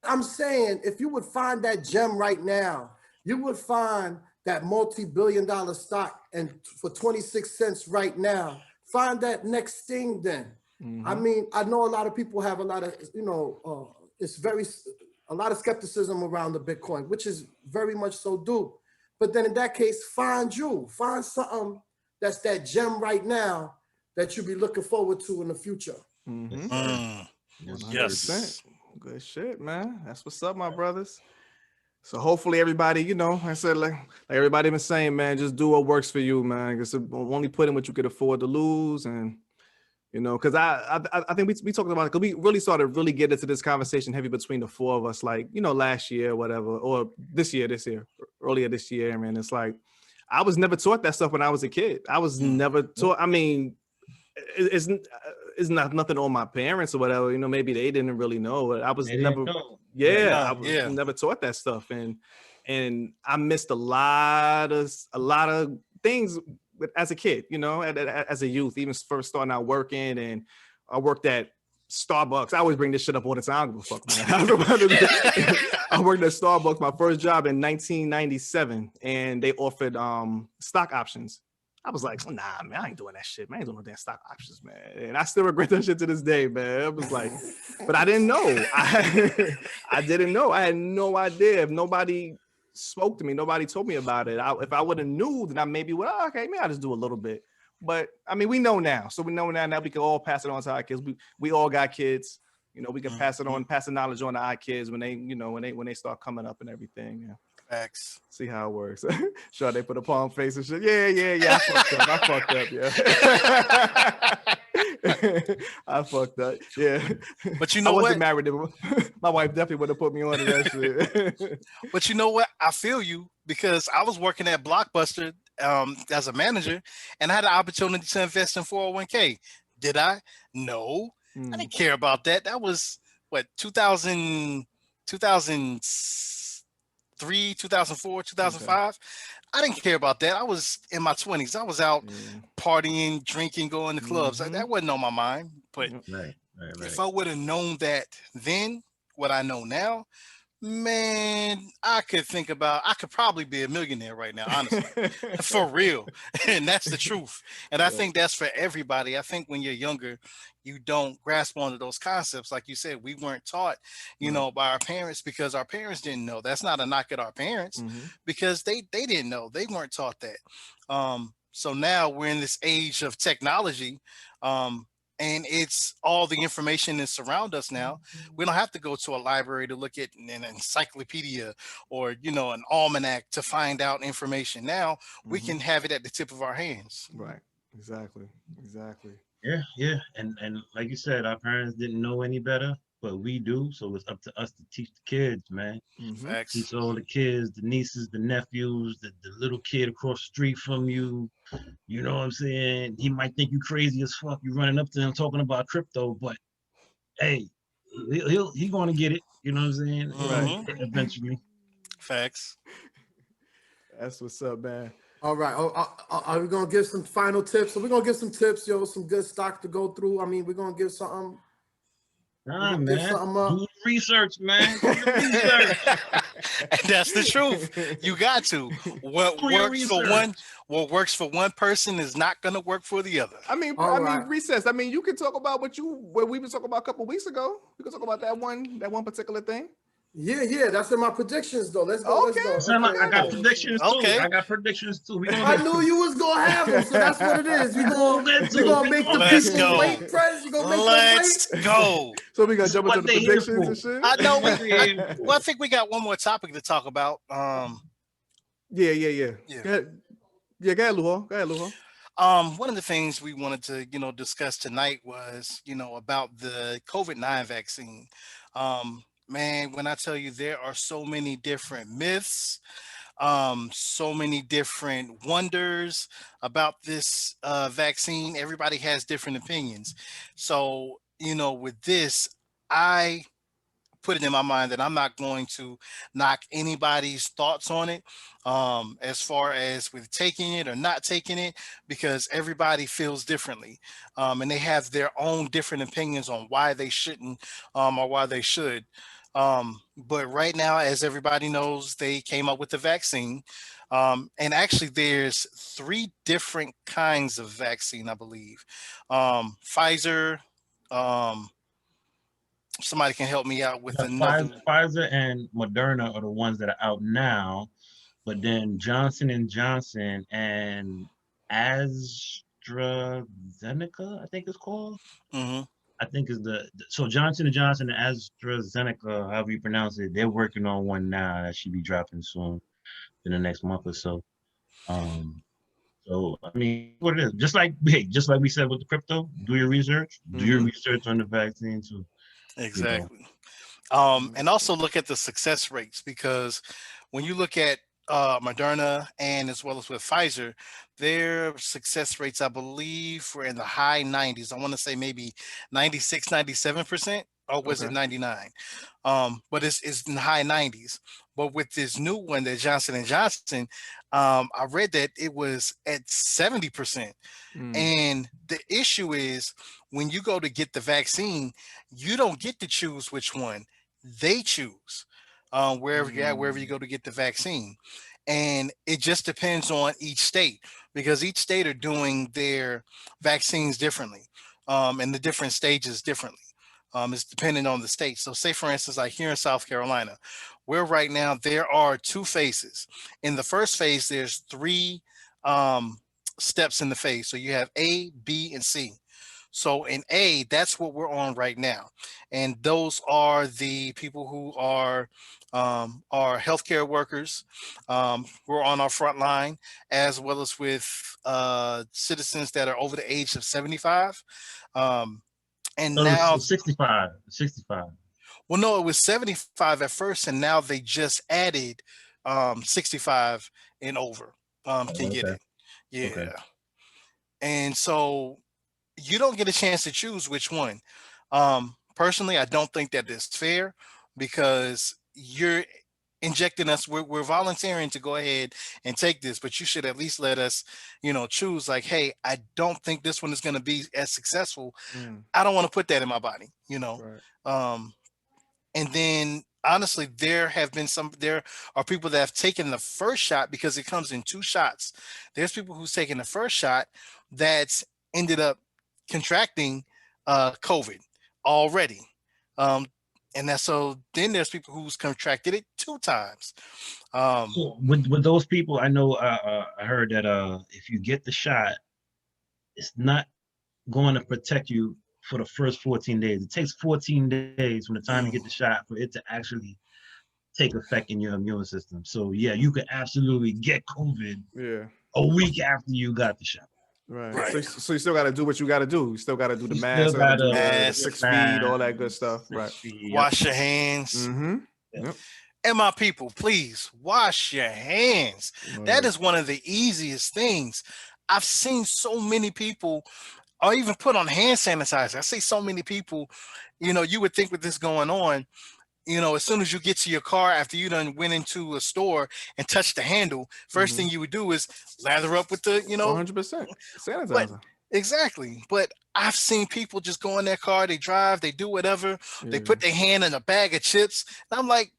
I'm saying. If you would find that gem right now, you would find that multi-billion-dollar stock, and for 26 cents right now, find that next thing then. I mean, I know a lot of people have a lot of, it's a lot of skepticism around the Bitcoin, which is very much so due. But then in that case, find something that's that gem right now that you'll be looking forward to in the future. Yes. Good shit, man. That's what's up, my brothers. So hopefully everybody, like I said, like everybody been saying, man, just do what works for you, man. Because only put in what you could afford to lose, and because I think we talked about it, because we really started getting into this conversation heavy between the four of us, like last year, whatever, or earlier this year, man. It's like I was never taught that stuff when I was a kid. I was never taught. I mean, it's not nothing on my parents or whatever. Maybe they didn't really know, but I was never. I was never taught that stuff, and I missed a lot of things as a kid, as a youth, even first starting out working, and I worked at Starbucks. I always bring this shit up all the time. I don't give a fuck, man. I worked at Starbucks, my first job in 1997, and they offered stock options. I was like, nah, man, I ain't doing that shit, man. I ain't doing no damn stock options, man. And I still regret that shit to this day, man. I was like, but I didn't know. I didn't know. I had no idea. If nobody spoke to me, nobody told me about it. If I would have knew, then I maybe would, okay, maybe I'll just do a little bit. But I mean, we know now. So we know now we can all pass it on to our kids. We all got kids. We can pass it on, pass the knowledge on to our kids when they, when they start coming up and everything. Yeah. Facts. See how it works. Sure, they put a palm face and shit. Yeah. I fucked up. Yeah. I fucked up. Yeah. But I wasn't married. My wife definitely would have put me on to that shit. But you know what? I feel you, because I was working at Blockbuster as a manager, and I had the opportunity to invest in 401k. Did I? No. I didn't care about that. That was what, 2003, 2004, 2005. Okay. I didn't care about that. I was in my 20s. I was out partying, drinking, going to clubs. That wasn't on my mind. But if I would have known that then, what I know now, man, I could probably be a millionaire right now, honestly. For real. And that's the truth. And I think that's for everybody. I think when you're younger, you don't grasp onto those concepts. Like you said, we weren't taught, by our parents, because our parents didn't know. That's not a knock at our parents, because they didn't know. They weren't taught that. So now we're in this age of technology, and it's all the information that surround us now. We don't have to go to a library to look at an encyclopedia or, an almanac to find out information. Now we can have it at the tip of our hands. Right. Exactly. Yeah. And like you said, our parents didn't know any better, but we do. So it's up to us to teach the kids, man. Teach all the kids, the nieces, the nephews, the little kid across the street from you. You know what I'm saying? He might think you crazy as fuck. You running up to him talking about crypto, but hey, he gonna get it. You know what I'm saying? Right. Eventually. Facts. That's what's up, man. All right. Are we gonna give some final tips? So we're gonna give some tips, some good stock to go through. I mean, we're gonna give something. Nah, man. Do research, man. Do research. That's the truth. You got to. What works for one person is not gonna work for the other. I mean, recess. I mean, you can talk about what we were talking about a couple of weeks ago. We can talk about that one particular thing. Yeah, that's in my predictions though. Let's go. Okay. Let's go. I got predictions too. I got predictions too. I knew you was gonna have them, so that's what it is. You gonna make the people wait, Prez. You gonna make them wait. Let's go. So we gonna jump into the predictions and shit. I know. I think we got one more topic to talk about. Yeah. Go ahead, Luho. One of the things we wanted to, discuss tonight was, about the COVID-19 vaccine. Man, when I tell you there are so many different myths, so many different wonders about this vaccine. Everybody has different opinions. So, with this, I put it in my mind that I'm not going to knock anybody's thoughts on it, as far as with taking it or not taking it, because everybody feels differently, and they have their own different opinions on why they shouldn't, or why they should. But right now, as everybody knows, they came up with the vaccine. And actually, there's three different kinds of vaccine, I believe. Pfizer, um, somebody can help me out with The another. Pfizer and Moderna are the ones that are out now, but then Johnson and Johnson and AstraZeneca, I think it's called. Hmm. I think is so Johnson and Johnson and AstraZeneca, however you pronounce it, they're working on one now that should be dropping soon in the next month or so. Um, so I mean, what it is, just like we said with the crypto, do your research, do your Mhm. research on the vaccine too. You know, Exactly. And also look at the success rates, because when you look at Moderna and as well as with Pfizer, their success rates, I believe, were in the high 90s. I want to say maybe 96, 97%, or was it Okay. 99? But it's in the high 90s. But with this new one, the Johnson and Johnson, I read that it was at 70%. Mm. And the issue is, when you go to get the vaccine, you don't get to choose which one. They choose, wherever you're at, wherever you Mm. go to get the vaccine. And it just depends on each state, because each state are doing their vaccines differently, and the different stages differently. It's dependent on the state. So, say for instance, like here in South Carolina, where right now there are two phases. In the first phase, there's three um, steps in the phase. So you have A, B, and C. So in A, that's what we're on right now, and those are the people who are healthcare workers. We're on our front line, as well as with citizens that are over the age of 75. Um, and so now, it's 65, 65. well, no, it was 75 at first, and now they just added 65 and over can Oh, get okay, it. okay. Yeah. And so you don't get a chance to choose which one. Personally, I don't think that is fair, because you're injecting us. We're volunteering to go ahead and take this, but you should at least let us, choose. Like, hey, I don't think this one is going to be as successful. Mm. I don't want to put that in my body. Right. Um, and then honestly, there are people that have taken the first shot, because it comes in two shots. There's people who's taken the first shot that's ended up contracting COVID already. Um, and that's so then there's people who's contracted it two times. Um, So with those people, I know I heard that if you get the shot, it's not going to protect you for the first 14 days. It takes 14 days from the time you get the shot for it to actually take effect in your immune system. So yeah, you could absolutely get COVID Yeah. a week after you got the shot. Right. right. So you still got to do what you got to do. You still got to do the You still mask. Got to do the gotta Mask, 6 feet, all that good mask, stuff. Right. 6 feet. Yep. wash your hands. Mm-hmm. Yep. Yep. And my people, please wash your hands. That Word. is one of the easiest things. I've seen so many people, or even put on hand sanitizer. I see so many people, you would think with this going on, as soon as you get to your car after you done went into a store and touched the handle, first Mm-hmm. thing you would do is lather up with the, 100% but sanitizer. exactly. But I've seen people just go in their car, they drive, they do whatever, they Yeah. put their hand in a bag of chips. And I'm like,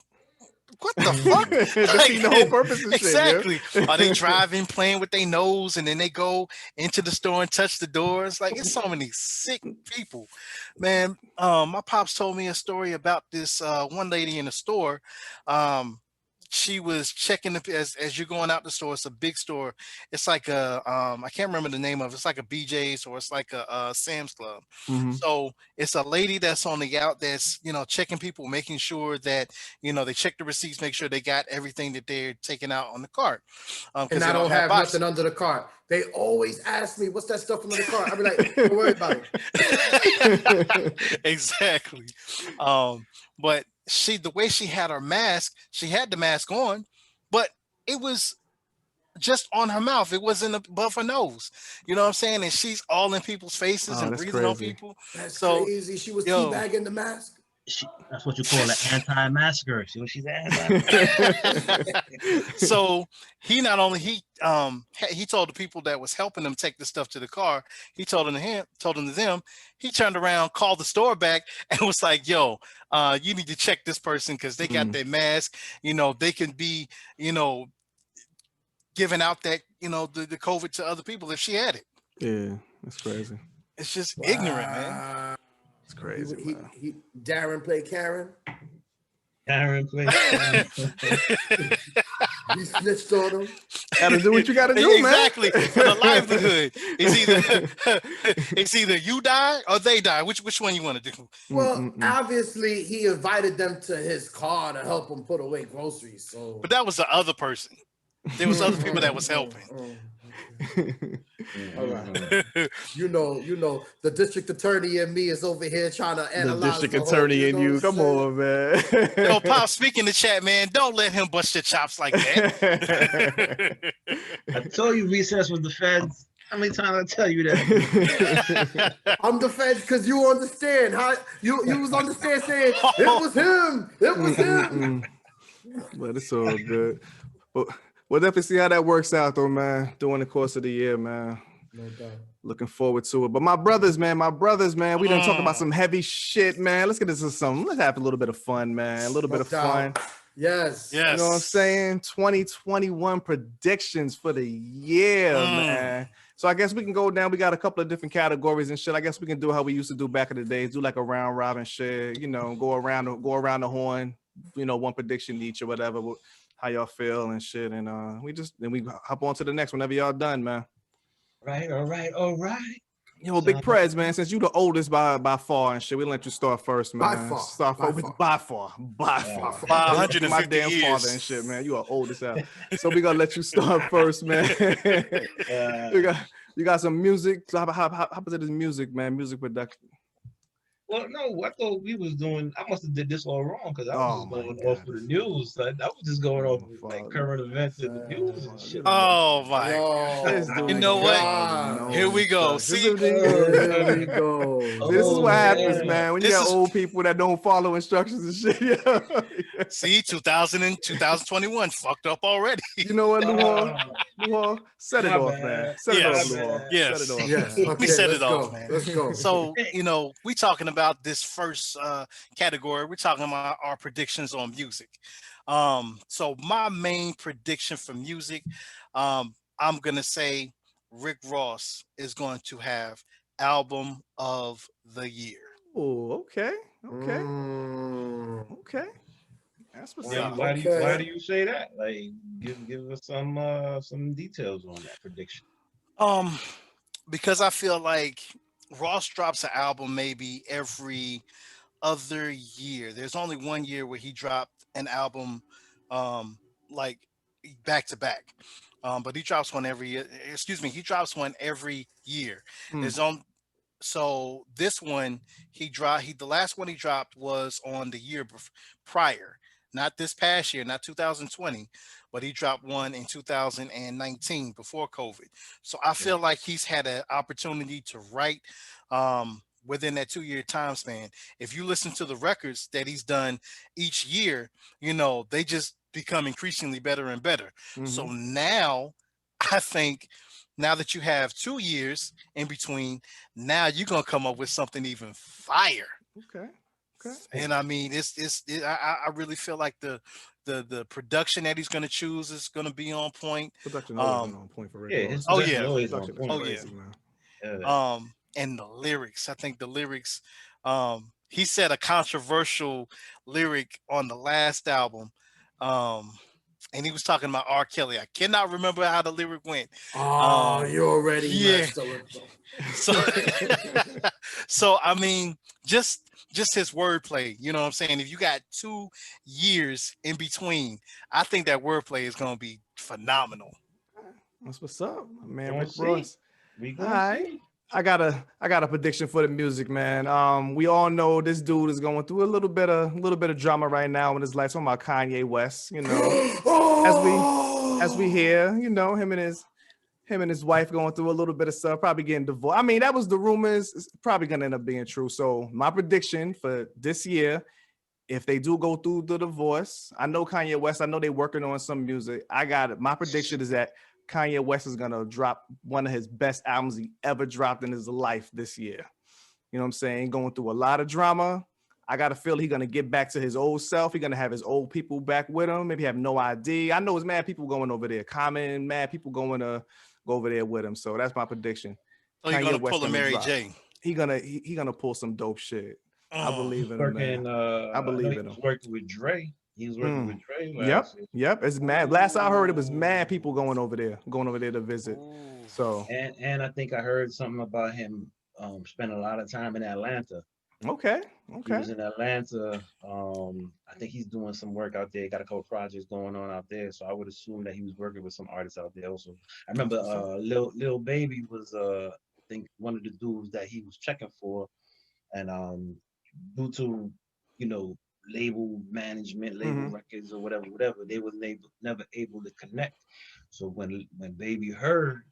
what the fuck? Mhm. Defeating the whole purpose of shit, yeah. Exactly. Are they driving, playing with their nose, and then they go into the store and touch the doors? Like, it's so many sick people, man. My pops told me a story about this one lady in the store. She was checking as you're going out the store. It's a big store. It's like a I can't remember the name of it. It's like a BJ's, or it's like a Sam's Club. Mm-hmm. So it's a lady that's on the out that's checking people, making sure that they check the receipts, make sure they got everything that they're taking out on the cart, And because I they don't don't have have boxes. nothing under the cart. They always ask me, what's that stuff under the cart? I'll be like, don't worry about it. Exactly. But the way she had her mask, she had the mask on, but it was just on her mouth. It wasn't above her nose. You know what I'm saying? And she's all in people's faces and that's breathing on crazy. people. That's So, crazy. She was yo. teabagging the mask. That's what you call an anti-masker. She's anti-masker. So he not only he told the people that was helping them take the stuff to the car, he told them to them, he turned around, called the store back, and was like, yo, you need to check this person because they got their mask. You know, they can be, you know, giving out that, you know, the COVID to other people if she had it. Yeah, that's crazy. It's just ignorant, man. It's crazy, man. Darren played Karen. Karen played. He snitched on him. Gotta do what you gotta do, exactly. man. For the livelihood. It's either you die or they die. Which one you want to do? Well, obviously he invited them to his car to help him put away groceries. So, but that was the other person. There was other people that was helping. All right. You know, the district attorney and me is over here trying to analyze the district attorney and you. Come on, man. Yo, Pop, speak in the chat, man. Don't let him bust your chops like that. I told you recess was the feds. How many times I tell you that? I'm the feds because you understand how you was understand saying it was him. It was him. But it's all good. We'll definitely see how that works out, though, man, during the course of the year, man. No doubt. Looking forward to it. But my brothers, man, we done talk about some heavy shit, man. Let's get into let's have a little bit of fun, man. A little bit of fun. Yes. You know what I'm saying? 2021 predictions for the year, man. So I guess we can go down. We got a couple of different categories and shit. I guess we can do how we used to do back in the days, do like a round robin shit, you know, go around the horn, you know, one prediction each or whatever. How y'all feel and shit, and we hop on to the next whenever y'all done, man. All right. Yo, Big Prez, man. Since you the oldest by far and shit, we let you start first, man. By far. 150 my damn years. father and shit, man. You are old as hell. So we gonna let you start first, man. You got some music. So how is it? Is music, man? Music production. Well, no, I thought we was doing. I must have did this all wrong because I was just going off of the news. I was just going off like current events in the news and shit. Oh my! You know what? Here we go. See, here we go. This is what happens, man. When you got old people that don't follow instructions and shit. See, 2021 fucked up already. You know what, Luhar? Set it off, man. Set it off, Luhar. Yes. Set it off. Yes. Let me set it off, man. Let's go. So, you know, we talking about this first category. We're talking about our predictions on music. So my main prediction for music, I'm gonna say Rick Ross is going to have album of the year. Oh, okay. That's what's up. Why do you say that? Like, give us some details on that prediction. Because I feel like Ross drops an album maybe every other year. There's only one year where he dropped an album like back to back. But he drops one every year. He drops one every year. So this one the last one he dropped was on the year prior, not this past year, not 2020, but he dropped one in 2019 before COVID. So I feel like he's had an opportunity to write within that 2-year time span. If you listen to the records that he's done each year, you know, they just become increasingly better and better. So now I think now that you have 2 years in between, now you're going to come up with something even fire. Okay. And I mean, I really feel like the production that he's going to choose is going to be on point. Production always been on point for Rick Ross. And the lyrics. I think the lyrics. He said a controversial lyric on the last album. And he was talking about R. Kelly. I cannot remember how the lyric went. Oh, you already messed up. So I mean, just his wordplay, you know what I'm saying? If you got 2 years in between, I think that wordplay is gonna be phenomenal. That's what's up, man. Rick Ross. We all right. I got a prediction for the music, man. We all know this dude is going through a little bit of drama right now in his life. Talking about Kanye West, you know. as we hear, you know, him and his wife going through a little bit of stuff, probably getting divorced. I mean, that was the rumors. It's probably gonna end up being true. So my prediction for this year, if they do go through the divorce, I know Kanye West, I know they're working on some music. I got it. My prediction is that Kanye West is gonna drop one of his best albums he ever dropped in his life this year. You know what I'm saying? Going through a lot of drama. I got to feel he's going to get back to his old self. He's going to have his old people back with him. Maybe have no ID. I know it's mad people going over there. Common, mad people going to go over there with him. So that's my prediction. So he's gonna pull a Mary J. He gonna pull some dope shit. I believe in him, man. I believe in him. He was working with Dre. He was working with Dre last year. Yep. It's mad. Last I heard, it was mad people going over there to visit. So and I think I heard something about him spending a lot of time in Atlanta. Okay. He was in Atlanta. I think he's doing some work out there. Got a couple projects going on out there. So I would assume that he was working with some artists out there also. I remember Lil Baby was I think one of the dudes that he was checking for, and due to label management, label records or whatever, they was never able to connect. So when Baby heard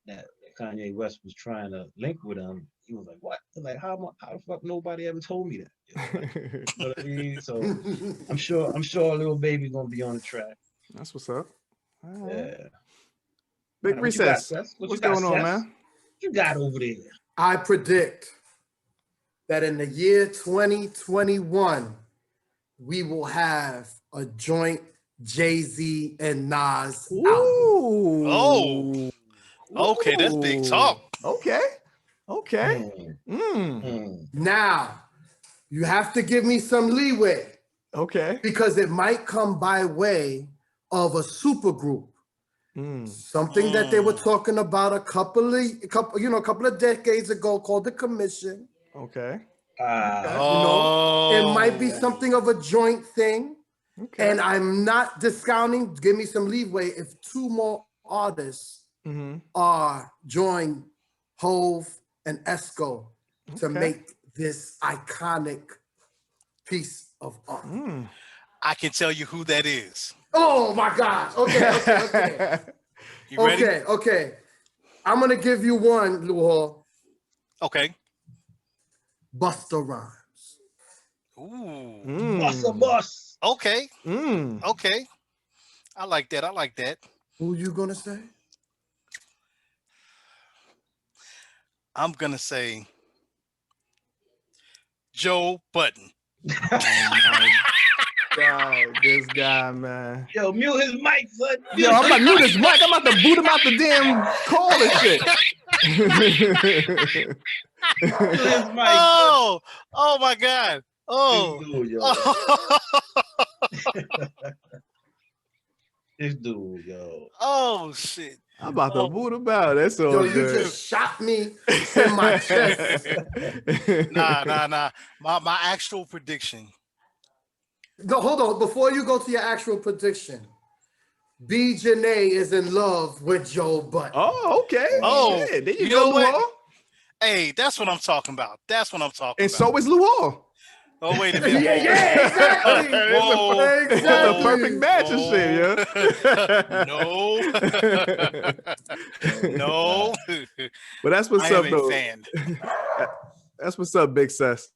that Kanye West was trying to link with him, he was like, "What? Like, how the fuck nobody ever told me that?" You know what I mean? So I'm sure Lil Baby gonna be on the track. That's what's up. Yeah. Big Recess. What's going on, man? What you got over there? I predict that in the year 2021, we will have a joint Jay-Z and Nas album. Oh, okay, that's big talk. Okay. Now, you have to give me some leeway. Okay. Because it might come by way of a super group. Something that they were talking about a couple of decades ago called the Commission. Okay. It might be something of a joint thing. Okay. And I'm not discounting, give me some leeway if two more artists are joined Hove and Esco to make this iconic piece of art. I can tell you who that is. Oh my God. Okay. You ready? Okay. I'm gonna give you one, Lou Hall. Okay. Busta Rhymes. Ooh. Bust. Okay. Okay. I like that. Who you gonna say? I'm gonna say Joe Budden. God, this guy, man. Yo, mute his mic, son. Yo, I'm about to mute his mic. I'm about to boot him out the damn call and shit. His mic, oh my God. This dude, yo. Oh shit. I'm about to boot him out. That's all Yo, good. You just shot me in my chest. Nah. My actual prediction. No, hold on. Before you go to your actual prediction, B. Janae is in love with Joe Budden. Oh, okay. Oh, yeah, there you know go, Lou what? Hall. Hey, that's what I'm talking about. And so is Lou Hall. Oh, wait a minute. Yeah, exactly. It's a perfect match and shit, yeah. No. But that's what's up, though. Fan. That's what's up, Big Sess.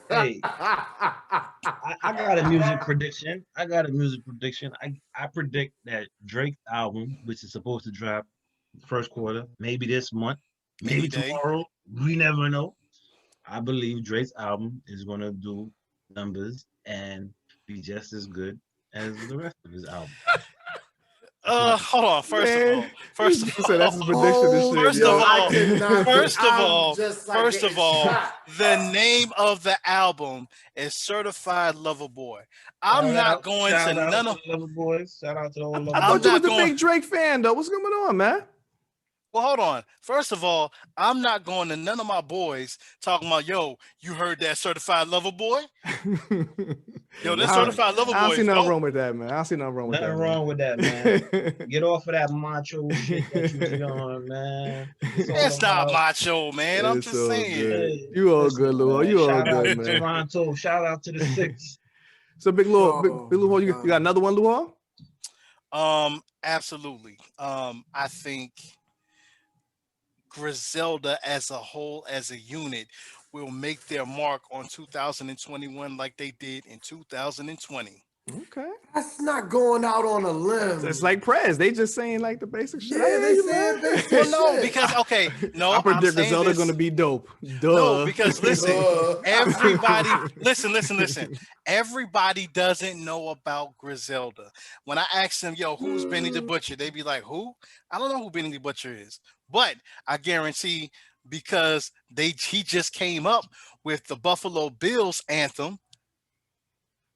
Hey, I got a music prediction. I predict that Drake's album, which is supposed to drop first quarter, maybe this month, maybe tomorrow, we never know. I believe Drake's album is going to do numbers and be just as good as the rest of his album. Hold on. First of all, that's his prediction. First of all, the name of the album is Certified Lover Boy. I'm not going to none of Lover Boys. Shout out to the old Lover I thought you was a big Drake fan, though. What's going on, man? Well, hold on. First of all, I'm not going to none of my boys talking about, yo, you heard that Certified Lover Boy? Yo, that Certified Lover Boy. I don't see nothing wrong with that, man. Nothing wrong with that, man. Get off of that macho shit that you be on, man. It's not macho, man. I'm just saying. Good. You all good, Lou. You all good, man. Toronto. Shout out to the Six. So, Big Lou, you got another one, Lou? Absolutely. I think Griselda as a whole, as a unit, will make their mark on 2021 like they did in 2020. Okay. That's not going out on a limb. It's like Prez. They just saying like the basic shit. I Yeah, hear they you, saying man. basic Well, no, shit. because okay, no, I I'm predict saying Griselda this. gonna be dope. Duh. No, because listen, Uh, everybody, listen. Everybody doesn't know about Griselda. When I ask them, yo, who's Benny the Butcher? They be like, who? I don't know who Benny the Butcher is. But I guarantee because he just came up with the Buffalo Bills anthem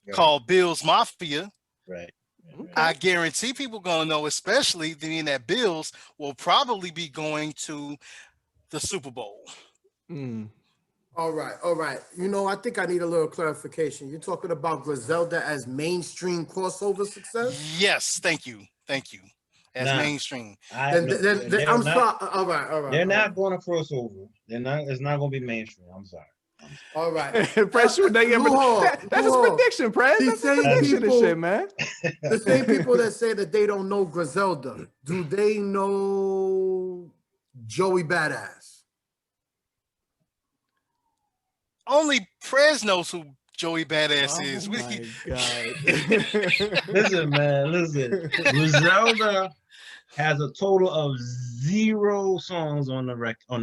Right, called Bills Mafia. right. Right. I guarantee people gonna know, especially being that Bills will probably be going to the Super Bowl. Mm. all right, all right. You know, I think I need a little clarification. You're talking about Griselda as mainstream crossover success? Yes, thank you. As Nah, mainstream. Then, no, then they're I'm not. sorry. All right, all right. They're all right. not going to cross over. They're not. It's not going to be mainstream. I'm sorry. All right. Prez, that's his Hold on. prediction, Prez. These That's his same prediction and people- shit, man. The same people that say that they don't know Griselda, do they know Joey Badass? Only Prez knows who Joey Badass is. Oh We- my god. Listen, man. Listen. Griselda has a total of 0 songs on the on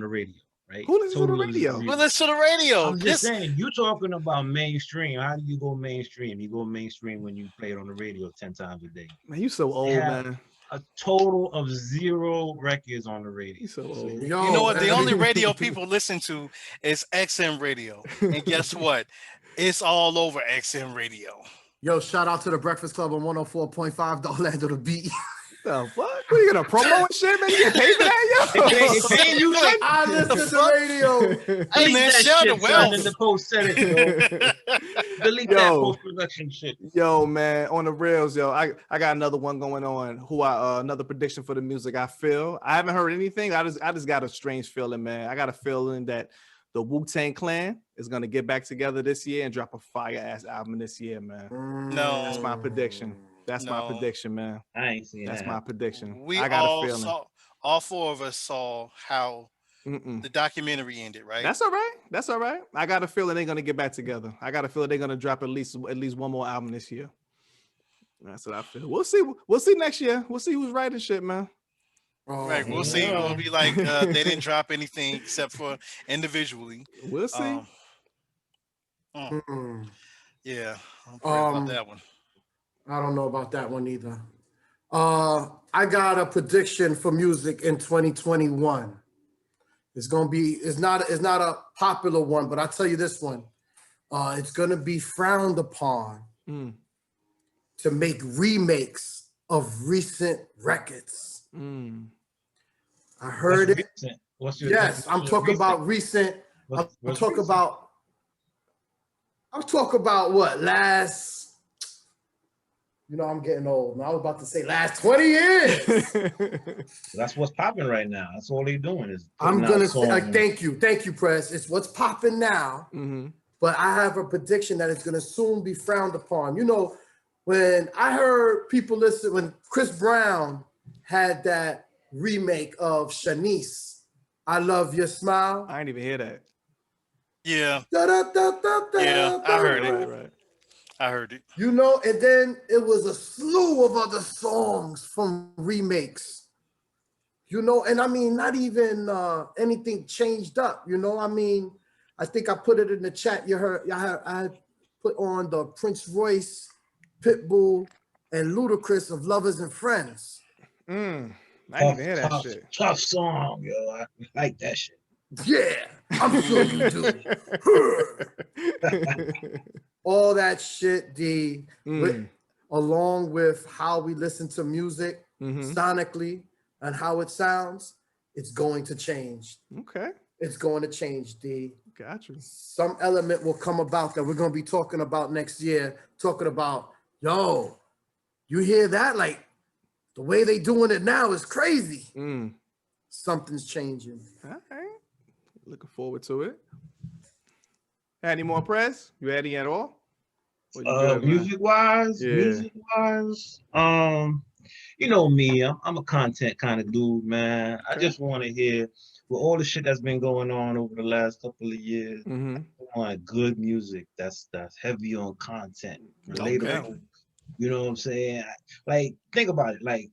the radio. Right. Who listens to the Total of radio? 0. We listen to the radio. I'm just saying, you talking about mainstream. How do you go mainstream? You go mainstream when you play it on the radio 10 times a day. Man, you so old, have- man. A total of 0 records on the radio. You so old. Yo, You know what? The man. only radio people listen to is XM radio. And guess what? It's all over XM radio. Yo, shout out to the Breakfast Club on 104.5, the Orlando the Beat. The fuck? What are you gonna promo and shit, man? You get paid for that, yo? They paying you like I listen to fuck? radio. Hey delete man, that share the shit, son, wealth. in the post edit, yo. Delete that Yo. post production shit. Yo, man, on the rails, yo. I got another one going on. Another prediction for the music. I haven't heard anything. I just got a strange feeling, man. I got a feeling that the Wu-Tang Clan is gonna get back together this year and drop a fire ass album this year, man. No. That's my prediction. That's my No. prediction, man. I ain't seen That's that. my prediction. We I got all a feeling. saw, all 4 of us saw how Mm-mm. the documentary ended, right? That's all right. That's all right. I got a feeling they're gonna get back together. I got a feeling they're gonna drop at least one more album this year. That's what I feel. We'll see. We'll see next year. We'll see who's writing shit, man. Oh, Right, we'll see. yeah. We'll be like, they didn't drop anything except for individually. We'll see. Mm-mm. Yeah, I'm afraid about that one. I don't know about that one either. I got a prediction for music in 2021. It's not a popular one, but I'll tell you this one. It's gonna be frowned upon Mm. to make remakes of recent records. Mm. I heard it. Recent? What's your, Yes, I'm talking about recent. I'm talking about what last. You know, I'm getting old. Man. I was about to say last 20 years. That's what's popping right now. That's all they doing is. I'm putting out gonna say, songs. thank you, Prez. It's what's popping now, Mm-hmm. but I have a prediction that it's gonna soon be frowned upon. You know, when I heard people listen, when Chris Brown had that remake of Shanice, "I Love Your Smile." I ain't even hear that. Yeah, Da-da-da-da-da-da. Yeah, I heard it. Right. I heard it. You know, and then it was a slew of other songs from remakes. You know, and I mean, not even anything changed up. You know, I mean, I think I put it in the chat. You heard, I put on the Prince Royce, Pitbull, and Ludacris of Lovers and Friends. I didn't even hear that shit. Tough song, yo. I like that shit. Yeah, I'm sure you do. All that shit, D, along with how we listen to music sonically and how it sounds, it's going to change. Okay, It's going to change, D. got you. Some element will come about that we're going to be talking about next year, talking about, yo, you hear that? Like, the way they doing it now is crazy. Something's changing. All right, looking forward to it. Any more, Prez? You ready at all? What you good, man? Music wise, Yeah. you know me, I'm a content kind of dude, man. I Okay. just want to hear with all the shit that's been going on over the last couple of years. Mm-hmm. I want good music that's heavy on content, Okay. relatable. You know what I'm saying? Like, think about it. Like,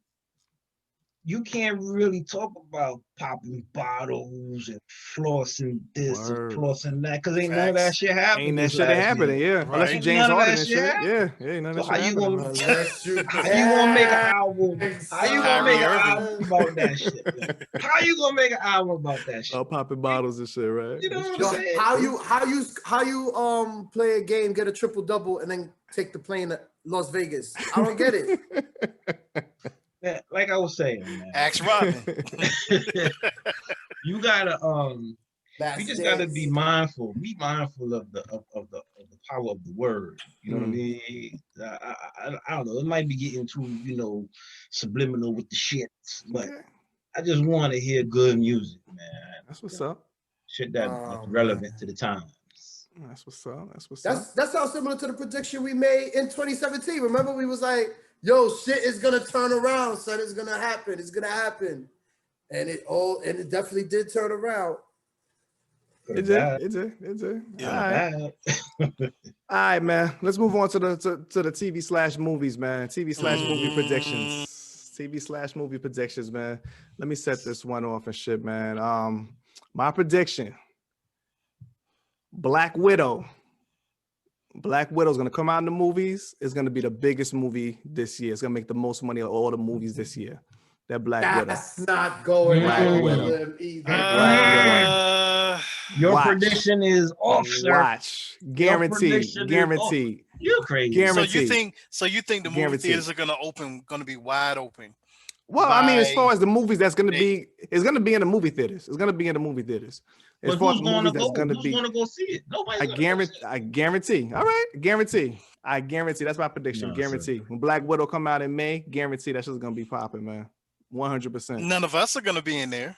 you can't really talk about popping bottles and flossing this and Word. flossing that because ain't none of that Facts. shit happened Ain't that this shit ain't last year. happening, yeah. Unless you Right. James None of Harden that and shit shit. happened. Yeah, yeah, ain't none of So that how shit you happening. gonna Unless you how you gonna make an can. album? How you gonna Kyrie make an Irving. album about that shit? Yo? How you gonna make an album about that shit? All popping bottles and shit, right? You know That's what I'm true. Yo, saying? how you play a game, get a triple double, and then take the plane to Las Vegas? I don't get it. Man, like I was saying, man, Ask Robin. you gotta That's you just gotta dance. be mindful. Be mindful of the power of the word. You know what I Mm. mean? I don't know. It might be getting too subliminal with the shit, but Okay. I just want to hear good music, man. That's what's up. Shit that's Oh, relevant man. to the times. That's what's up. That's what's up. That sounds similar to the prediction we made in 2017. Remember, we was like, "Yo, shit is gonna turn around, son. It's gonna happen. It's gonna happen," and it definitely did turn around. For It the did. bad, It did. It did. for Yeah. All the right. bad. All right, man. Let's move on to the TV/movies, man. TV/movie predictions. Mm. TV/movie predictions, man. Let me set this one off and shit, man. My prediction: Black Widow. Black Widow is gonna come out in the movies. It's gonna be the biggest movie this year. It's gonna make the most money of all the movies this year. That Black Widow. That's not going Black out on a Widow. limb either. Black Widow. Your Watch. prediction is off, sir. Watch. Your Guaranteed. prediction is off. Guaranteed. You're crazy. Guaranteed. So you think the movie Guaranteed. theaters are gonna be wide open? Well, I mean, as by far as the movies that's gonna May? be, it's gonna be in the movie theaters. It's gonna be in the movie theaters. As But far as who's the going movies to that's go? gonna Who's be, going to go see it? Nobody's I going to go see it. guarantee. All right, guarantee. I guarantee. That's my prediction. No, Guarantee. When Black Widow come out in May, guarantee that shit's gonna be popping, man. 100%. None of us are gonna be in there.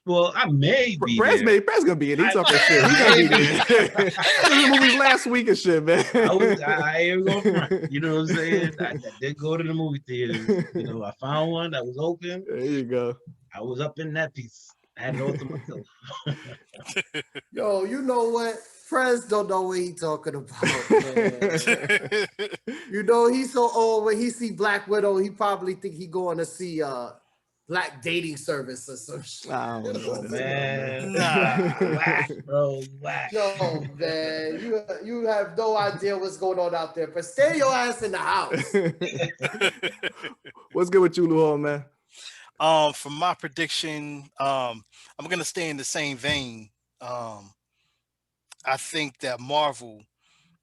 Well, I may be Prez there. gonna be in. He I- talking shit. He gonna be I- there. The movies last week and shit, man. I ain't going front. You know what I'm saying? I did go to the movie theaters. You know, I found one that was open. There you go. I was up in that piece. I had it all to myself. Yo, you know what? Prez don't know what he talking about, man. You know, he's so old. When he see Black Widow, he probably think he going to see Black Dating Service or some shit. I don't know, Oh, this man. Nah. Whack, bro. Whack. Yo, man, you have no idea what's going on out there. But stay your ass in the house. What's good with you, Luol, man? For my prediction, I'm gonna stay in the same vein. I think that Marvel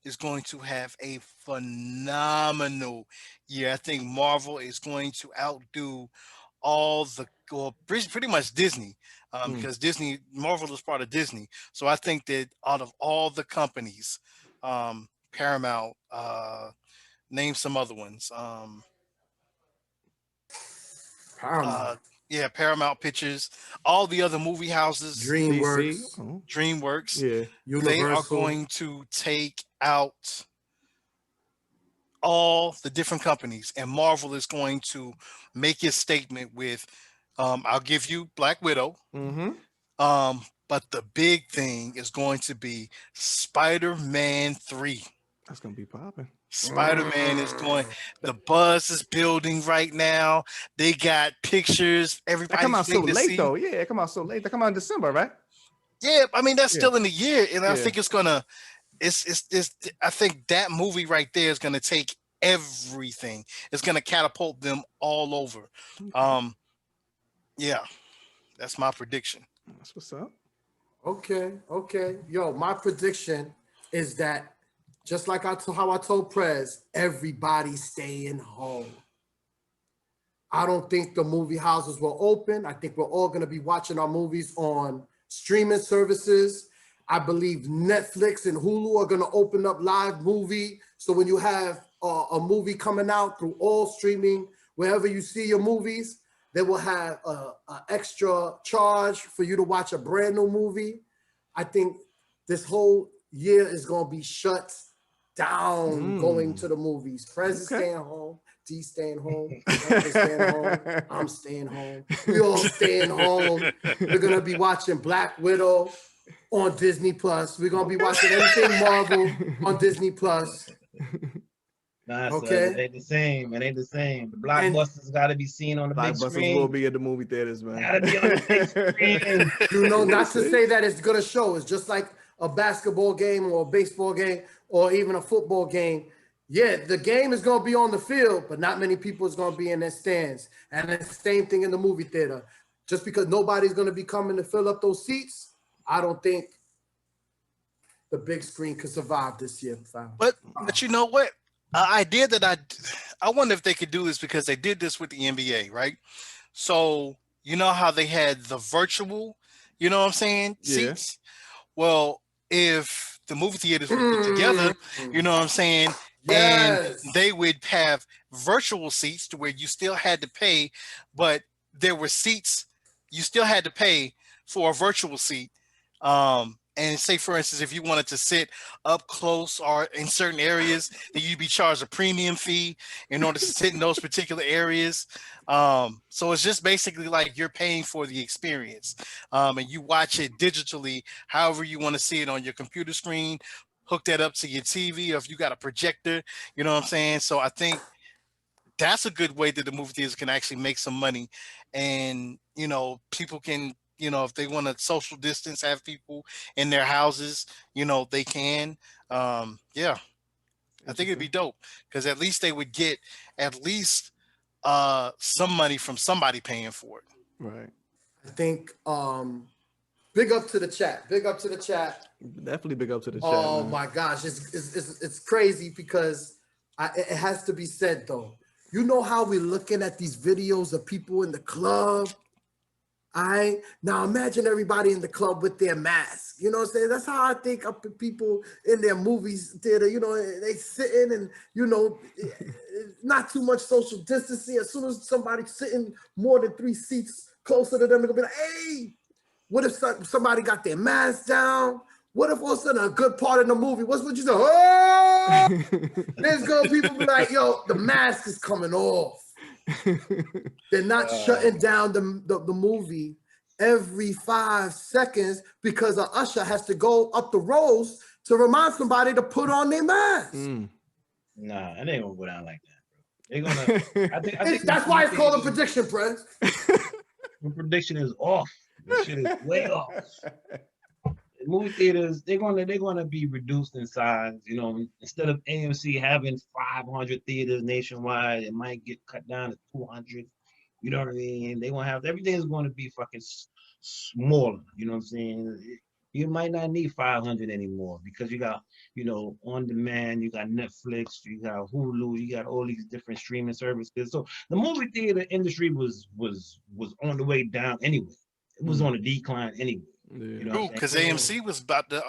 is going to have a phenomenal year. I think Marvel is going to outdo pretty much Disney, because Marvel is part of Disney. So I think that out of all the companies, Paramount, name some other ones. Paramount. Yeah, Paramount Pictures, all the other movie houses, DreamWorks. DC? Oh, DreamWorks, yeah. they are Universal. going to take out all the different companies, and Marvel is going to make its statement with, I'll give you Black Widow, Mm-hmm. but the big thing is going to be Spider-Man 3. That's gonna be popping. Spider-Man is going. The buzz is building right now. They got pictures. That Everybody's come out so waiting to late see. though. Yeah, it come out so late. That come out in December, right? Yeah, I mean that's Yeah. still in the year, and I Yeah. think it's gonna. It's. I think that movie right there is gonna take everything. It's gonna catapult them all over. Yeah, that's my prediction. That's what's up. Okay. Yo, my prediction is that just like how I told Prez, everybody staying home. I don't think the movie houses will open. I think we're all going to be watching our movies on streaming services. I believe Netflix and Hulu are going to open up live movie. So when you have a movie coming out through all streaming, wherever you see your movies, they will have an extra charge for you to watch a brand new movie. I think this whole year is going to be shut down going to the movies. Prez is staying home. D staying home. Uncle staying home. I'm staying home. We all staying home. We're gonna be watching Black Widow on Disney Plus. We're gonna be watching anything Marvel on Disney Plus. Nah, okay. It ain't the same. It ain't the same. The blockbusters got to be seen on the big screen. Blockbusters will be at the movie theaters, man. Got to be on the big screen. You know, not to say that it's gonna show. It's just like a basketball game or a baseball game or even a football game. Yeah, the game is going to be on the field, but not many people is going to be in their stands. And it's the same thing in the movie theater. Just because nobody's going to be coming to fill up those seats, I don't think the big screen could survive this year. But you know what? An idea that I wonder if they could do this because they did this with the NBA, right? So you know how they had the virtual, you know what I'm saying, seats? Well, if the movie theaters were put together, you know what I'm saying, and they would have virtual seats to where you still had to pay, but there were seats you still had to pay for a virtual seat. And say, for instance, if you wanted to sit up close or in certain areas, then you'd be charged a premium fee in order to sit in those particular areas. So it's just basically like you're paying for the experience. And you watch it digitally, however you want to see it on your computer screen, hook that up to your TV, or if you got a projector, you know what I'm saying? So I think that's a good way that the movie theaters can actually make some money. And, you know, people can, you know, if they want to social distance, have people in their houses, you know, they can. Yeah, I think it'd be dope because at least they would get at least some money from somebody paying for it. Right. I think big up to the chat. Big up to the chat. Definitely big up to the chat. Oh my gosh, it's crazy because it has to be said though. You know how we're looking at these videos of people in the club? Now imagine everybody in the club with their mask. You know what I'm saying? That's how I think of people in their movies theater. You know, they sitting and, you know, not too much social distancing. As soon as somebody's sitting more than 3 seats closer to them, they're gonna be like, hey, what if somebody got their mask down? What if all of a sudden a good part of the movie, what you say? Oh! There's gonna people be like, yo, the mask is coming off. They're not shutting down the movie every 5 seconds because an usher has to go up the rows to remind somebody to put on their mask. Nah, it ain't gonna go down like that, bro. They're gonna. I think that's why it's called a prediction, Prez. The prediction is off. This shit is way off. Movie theaters, they're gonna be reduced in size. You know, instead of AMC having 500 theaters nationwide, it might get cut down to 200. You know what I mean? They gonna have everything's going to be fucking smaller. You know what I'm saying? You might not need 500 anymore because you got, you know, on demand. You got Netflix. You got Hulu. You got all these different streaming services. So the movie theater industry was on the way down anyway. It was on a decline anyway. Yeah. You know, because AMC was about to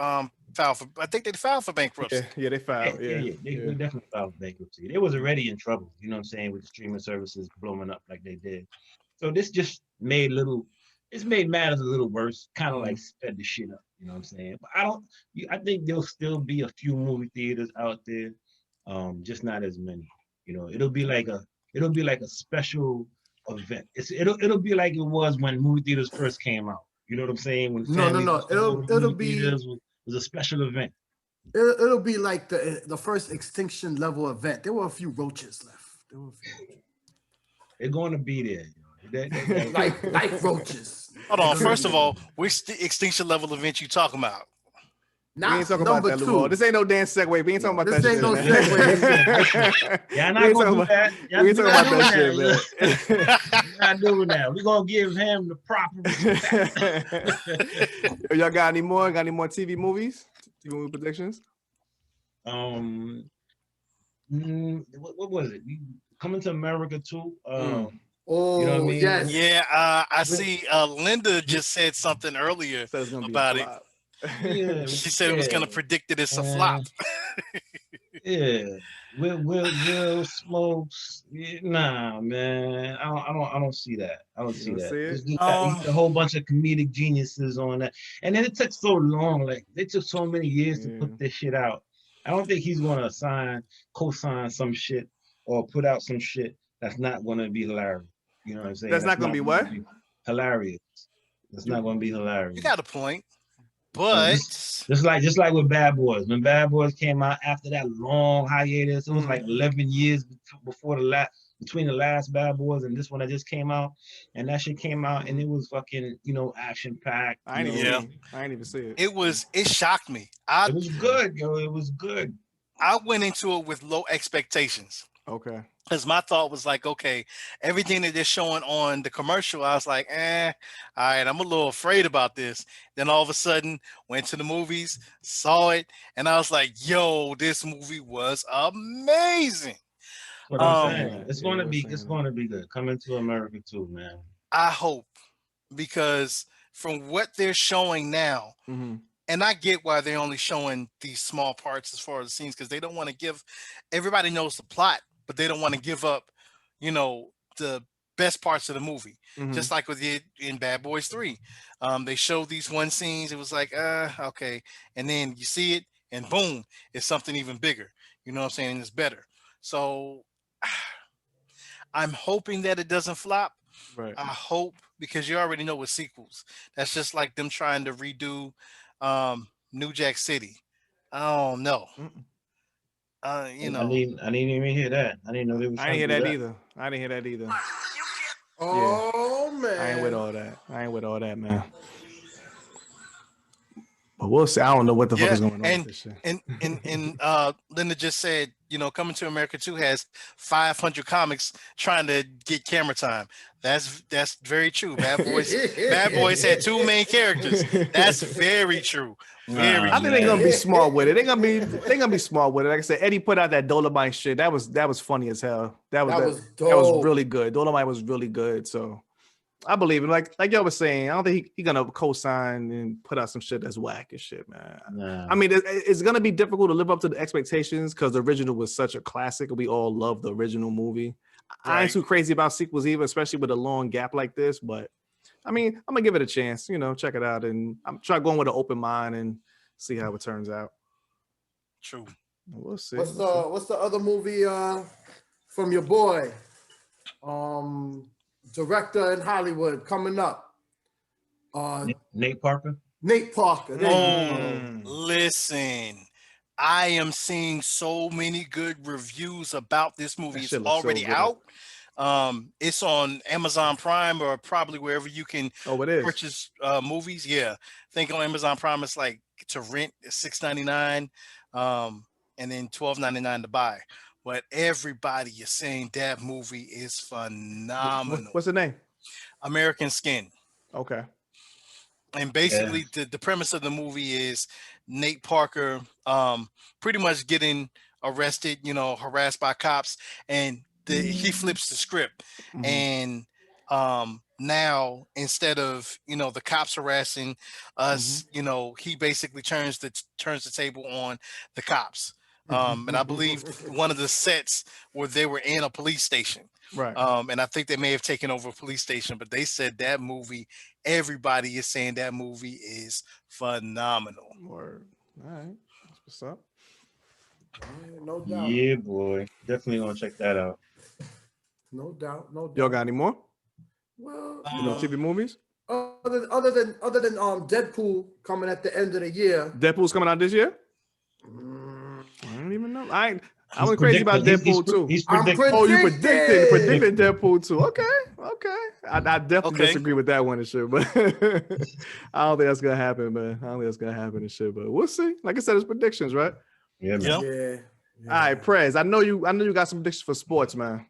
file for. I think they filed for bankruptcy. Yeah, they filed. They definitely filed for bankruptcy. They was already in trouble. You know what I'm saying, with the streaming services blowing up like they did. So this just made matters a little worse. Kind of like sped the shit up. You know what I'm saying? But I think there'll still be a few movie theaters out there, just not as many. You know, it'll be like a special event. It'll be like it was when movie theaters first came out. You know what I'm saying? When No. It'll be was a special event. It'll be like the first extinction level event. There were a few roaches left. They're going to be there. You know? like roaches. Hold on. First of all, which extinction level event you talking about? We ain't talking about that, Luol. This ain't no dance segue. We ain't talking about that shit. This ain't no segue. Y'all not gonna do that. We ain't talking about that shit, man. We're not doing that. We're gonna give him the proper respect. Y'all got any more? Got any more TV movies? TV movie predictions? What was it? Coming to America too. Oh, you know what I mean? yes. Yeah, I see. Linda just said something earlier about it. Yeah, she said it was gonna predict it as a flop. Yeah, Will Smokes. Yeah, nah, man, I don't see that. I don't see that. You got a whole bunch of comedic geniuses on that, and then it took so long. Like they took so many years to put this shit out. I don't think he's gonna co-sign some shit or put out some shit that's not gonna be hilarious. You know what I'm saying? That's not gonna be what? Hilarious. That's not gonna be You hilarious. got a point, Just, but just like with Bad Boys. When Bad Boys came out after that long hiatus, it was like 11 years before between the last Bad Boys and this one that just came out. And that shit came out and it was fucking, action packed. I ain't even see. I ain't even see it. it shocked me. It was good, yo. It was good. I went into it with low expectations. Okay. Because my thought was like, okay, everything that they're showing on the commercial, I was like, all right, I'm a little afraid about this. Then all of a sudden, went to the movies, saw it, and I was like, yo, this movie was amazing. What I'm saying. It's gonna be good. Coming to America too, man. I hope, because from what they're showing now, and I get why they're only showing these small parts as far as the scenes, because they don't want to give, everybody knows the plot, but they don't want to give up, the best parts of the movie. Just like with it in Bad Boys 3. They showed these one scenes, it was like, okay. And then you see it and boom, it's something even bigger. You know what I'm saying? It's better. So I'm hoping that it doesn't flop. Right. I hope, because you already know with sequels, that's just like them trying to redo New Jack City. I don't know. I didn't even hear that. I didn't know they was. I didn't hear that either. I didn't hear that either. Oh man, I ain't with all that, man. But we'll see. I don't know what the fuck is going on with this shit. And Linda just said, Coming to America 2 has 500 comics trying to get camera time. That's very true. Bad Boys had 2 main characters. That's very true. Very. I think they're gonna be smart with it. They're gonna be smart with it. Like I said, Eddie put out that Dolomite shit. That was funny as hell. That was really good. Dolomite was really good. So I believe it. Like y'all was saying, I don't think he gonna co-sign and put out some shit that's whack and shit, man. Nah. I mean, it's gonna be difficult to live up to the expectations because the original was such a classic. We all love the original movie. Right. I ain't too crazy about sequels either, especially with a long gap like this. But I mean, I'm gonna give it a chance. Check it out, and I'm trying going with an open mind and see how it turns out. True. We'll see. What's the other movie from your boy? Director in Hollywood coming up. Nate Parker. Listen, I am seeing so many good reviews about this movie. It's already out. It's on Amazon Prime or probably wherever you can purchase movies. Yeah, I think on Amazon Prime it's like to rent $6.99, and then $12.99 to buy. But everybody is saying that movie is phenomenal. What's the name? American Skin. Okay. And basically the premise of the movie is Nate Parker pretty much getting arrested, harassed by cops, and he flips the script. And now instead of the cops harassing us, he basically turns the table on the cops. And I believe one of the sets where they were in a police station. Right. And I think they may have taken over a police station, but they said that movie, everybody is saying that movie is phenomenal. Word. All right. That's what's up. No doubt. Yeah, boy. Definitely gonna check that out. No doubt. Y'all got any more? Well, TV movies? Other than Deadpool coming at the end of the year. Deadpool's coming out this year? I don't even know. I was crazy about Deadpool too. Oh, you predicted Deadpool too. Okay. I definitely disagree with that one and shit, but I don't think that's gonna happen, man. I don't think that's gonna happen and shit, but we'll see. Like I said, it's predictions, right? Yeah, man. Yeah. All right, Prez. I know you got some predictions for sports, man.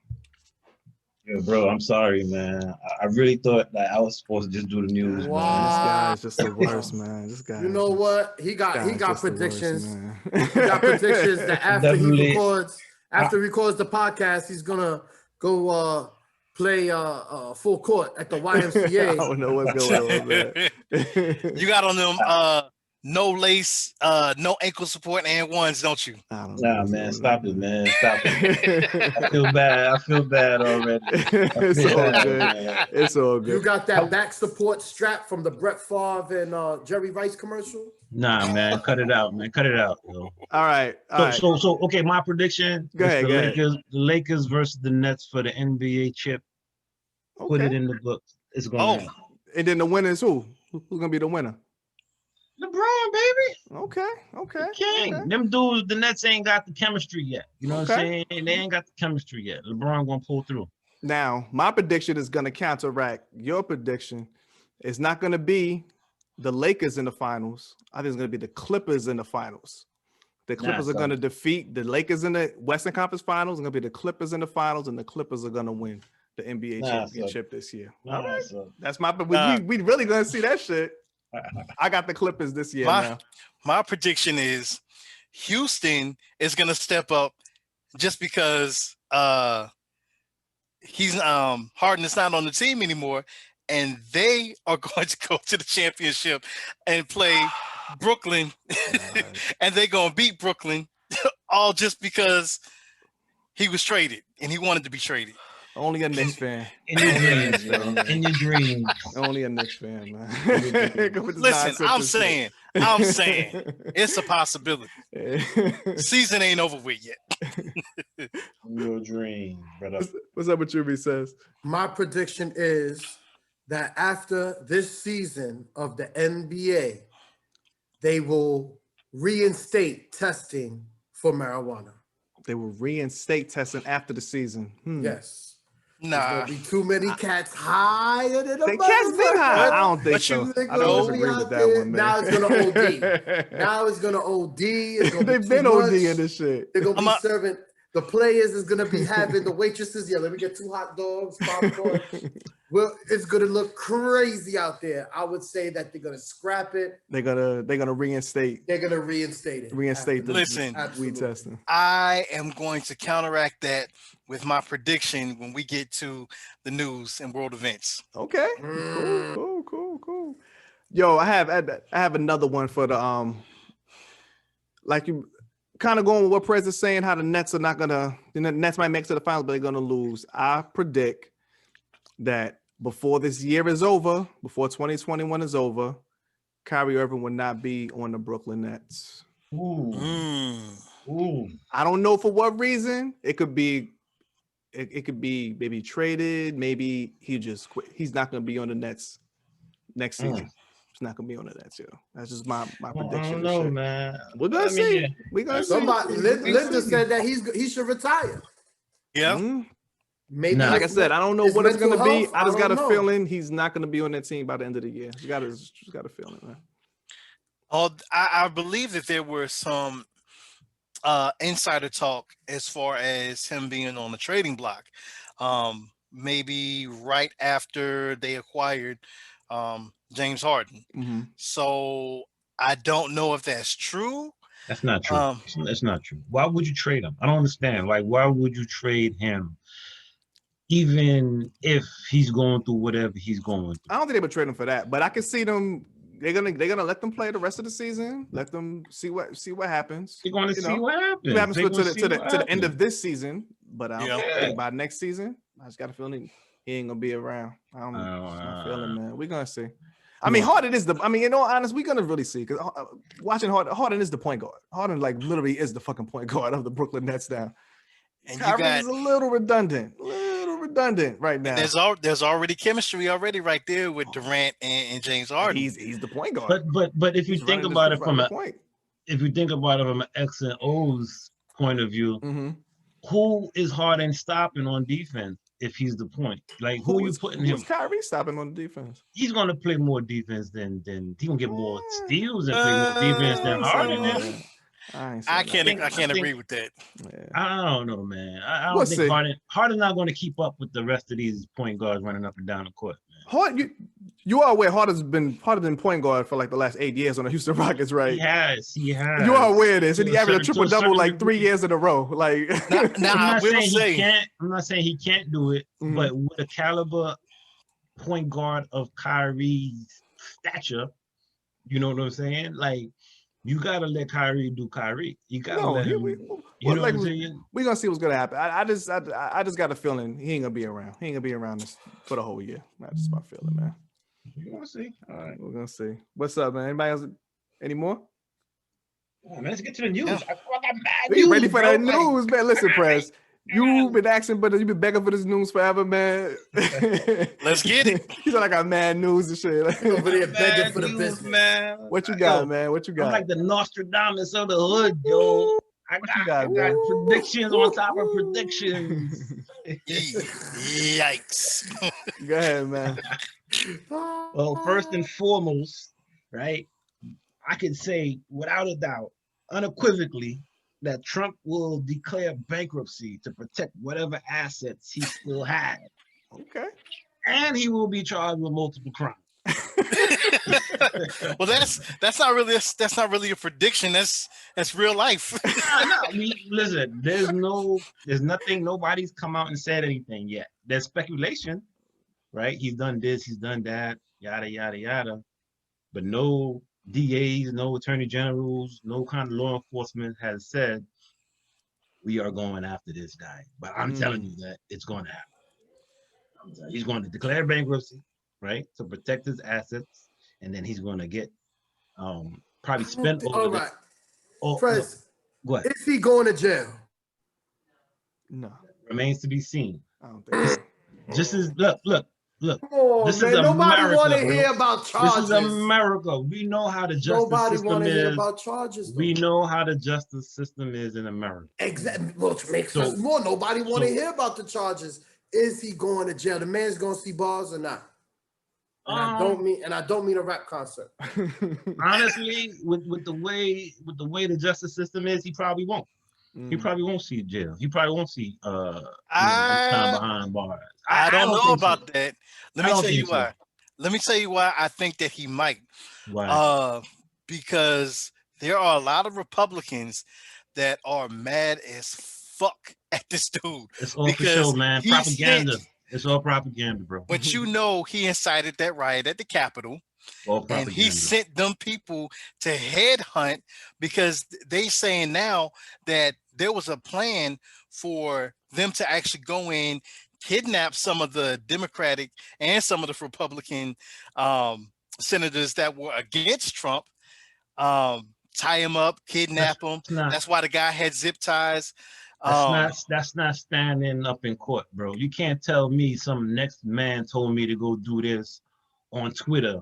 Yeah, bro, I'm sorry, man. I really thought that I was supposed to just do the news. Wow. Man. This guy is just the worst, man. This guy. You know what? He got predictions. Worst, he got predictions that after he records the podcast, he's gonna go play full court at the YMCA. I don't know what's going on, man. You got on them no lace, no ankle support and ones, don't you? I don't know. Nah, man, stop it, man. Stop it. I feel bad already. It's all good. Man. It's all good. You got that back support strap from the Brett Favre and Jerry Rice commercial? Nah, man, cut it out, man. Cut it out, yo. All right. All right. So okay, my prediction Go is ahead, the go ahead. Lakers versus the Nets for the NBA chip. Put it Okay. in the books. It's Oh. going to happen. And then the winner is who? Who's gonna be the winner? LeBron, baby. Okay. Okay. King. Okay. Them dudes, the Nets ain't got the chemistry yet. You know what I'm Okay. saying? They ain't got the chemistry yet. LeBron gonna pull through. Now, my prediction is gonna counteract your prediction. It's not gonna be the Lakers in the finals. I think it's gonna be the Clippers in the finals. The Clippers are son. gonna defeat the Lakers in the Western Conference Finals. It's gonna be the Clippers in the finals, and the Clippers are gonna win the NBA championship this year. All right. That's my. We really gonna see that shit. I got the Clippers this year. My prediction is Houston is gonna step up just because he's Harden is not on the team anymore, and they are going to go to the championship and play Brooklyn, and they're gonna beat Brooklyn all just because he was traded and he wanted to be traded. Only a Knicks fan. In your dreams, man. In your dreams. Only a Knicks fan, man. Listen, I'm saying, it's a possibility. Season ain't over with yet. Your dream, brother. What's up with you, B says? My prediction is that after this season of the NBA, they will reinstate testing for marijuana. They will reinstate testing after the season. Yes. Nah, There's gonna be too many cats higher than the cat's been high. I don't think But so. you- I don't disagree with that one, man. Now it's gonna OD. Now it's gonna OD. It's gonna They've be been too OD much. in this shit. They're gonna be serving the players is gonna be having the waitresses. Yeah, let me get 2 hot dogs, popcorn. Well, it's gonna look crazy out there. I would say that they're gonna scrap it. They're gonna reinstate. They're gonna reinstate it. Reinstate the Listen, weed testing. I am going to counteract that with my prediction when we get to the news and world events. Okay. Cool. Yo, I have another one for the like you kind of going with what Prez is saying, how the Nets are not gonna, the Nets might make it to the finals, but they're gonna lose. I predict that before this year is over, before 2021 is over, Kyrie Irving will not be on the Brooklyn Nets. Ooh. I don't know for what reason. It could be maybe traded, maybe he just quit. He's not gonna be on the Nets next season. He's not gonna be on the Nets, yo. That's just my prediction. I don't know, man. We're gonna see. Yeah. We're gonna see. Somebody, Linda said that he should retire. Yeah. Mm-hmm. Maybe like I said, I don't know what it's gonna be. health, I just got a don't know. feeling he's not gonna be on that team by the end of the year. Just got a feeling, man. Oh, I believe that there were some insider talk as far as him being on the trading block. Maybe right after they acquired James Harden. Mm-hmm. So I don't know if that's true. That's not true. That's not true. Why would you trade him? I don't understand. Like, why would you trade him? Even if he's going through whatever he's going through. I don't think they would trade him for that, but I can see them. They're gonna let them play the rest of the season. Let them see what happens. You're going to see what happens. What happens to the end of this season? But I don't Yeah. think by next season, I just got a feeling he ain't gonna be around. I don't feeling, man. We're gonna see. I mean, Harden is in all honesty, we're gonna really see because watching Harden is the point guard. Harden like literally is the fucking point guard of the Brooklyn Nets now. And Kyrie is a little redundant right now. There's already chemistry already right there with Durant and James Harden. He's the point guard. But if you think about it from an X and O's point of view, who is Harden stopping on defense if he's the point? Like who are you putting him? Who's Kyrie stopping on the defense? He's gonna play more defense than he's gonna get more steals and play more defense than Harden is. I can't agree with that. Yeah. I don't know, man. I don't think Harden's not going to keep up with the rest of these point guards running up and down the court. Man. Harden, you are aware Harden's been point guard for like the last 8 years on the Houston Rockets, right? He has. You are aware of this, and he averaged a triple double like 3 years in a row. Like, now I'm not saying he can't do it, but with the caliber point guard of Kyrie's stature, You know what I'm saying? Like, you gotta let Kyrie do Kyrie. You gotta let him. You know what I'm saying? We're gonna see what's gonna happen. I just got a feeling he ain't gonna be around. He ain't gonna be around this for the whole year. That's just my feeling, man. We're gonna see. All right. We're gonna see. What's up, man? Anybody else? Any more? Oh, man, let's get to the news. Yeah. I got mad We news, ready for bro. that news, man. Listen, Prez. You've been asking, but you've been begging for this news forever, man. Let's get it. He's like, I got mad news and shit. Over there begging Bad for the news, business. man. What you got, Yo, man? What you got? I'm like the Nostradamus of the hood, yo. I got predictions on top of predictions. Yikes. Go ahead, man. Well, first and foremost, right, I can say without a doubt, unequivocally, that Trump will declare bankruptcy to protect whatever assets he still had. Okay. And he will be charged with multiple crimes. Well, that's not really a prediction. That's real life. No, I mean, listen, there's nothing, nobody's come out and said anything yet. There's speculation, right? He's done this, he's done that, yada, yada, yada. But no DAs, no attorney generals, no kind of law enforcement has said, we are going after this guy. But I'm telling you that it's going to happen. He's going to declare bankruptcy, right, to protect his assets, and then he's going to get probably spent all right. Oh, Prez, no. What? Is he going to jail? No. Remains to be seen. I don't think so. Just as look. Come on, This man. is Nobody America, want to bro. hear about charges. This is America. We know how the justice Nobody system want to hear is. about charges. Though. We know how the justice system is in America. Exactly. Which makes us more. Nobody want to hear about the charges. Is he going to jail? The man's going to see bars or not? And I don't mean a rap concert. Honestly, with the way the justice system is, he probably won't. He probably won't see jail. He probably won't see time behind bars. I don't know about that. Let me tell you why. So. Let me tell you why I think that he might. Why? Because there are a lot of Republicans that are mad as fuck at this dude. It's all for show, man. Propaganda. It's all propaganda, bro. But you know, he incited that riot at the Capitol. And he sent them people to headhunt because they saying now that there was a plan for them to actually go in, kidnap some of the Democratic and some of the Republican senators that were against Trump, tie him up, kidnap him. That's why the guy had zip ties. That's not standing up in court, bro. You can't tell me some next man told me to go do this on Twitter,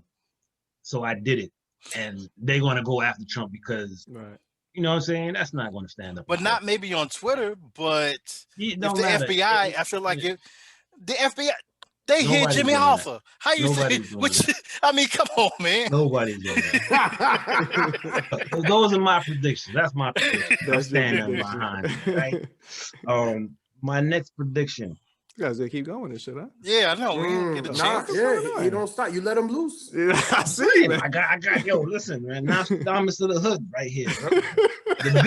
so I did it, and they're gonna go after Trump because you know what I'm saying? That's not gonna stand up. But not maybe on Twitter, but if the FBI, I feel like the FBI. They hit Jimmy Hoffa. How you say? I mean, come on, man. Nobody's doing that. Those are my predictions. That's my prediction. I'm standing behind it, right? My next prediction. You guys keep going and shit, huh? Yeah, I know. We don't get a chance. You don't stop. You let him loose. Yeah, I see, man. I got. Yo, listen, man. Nostradamus of the hood right here, bro. The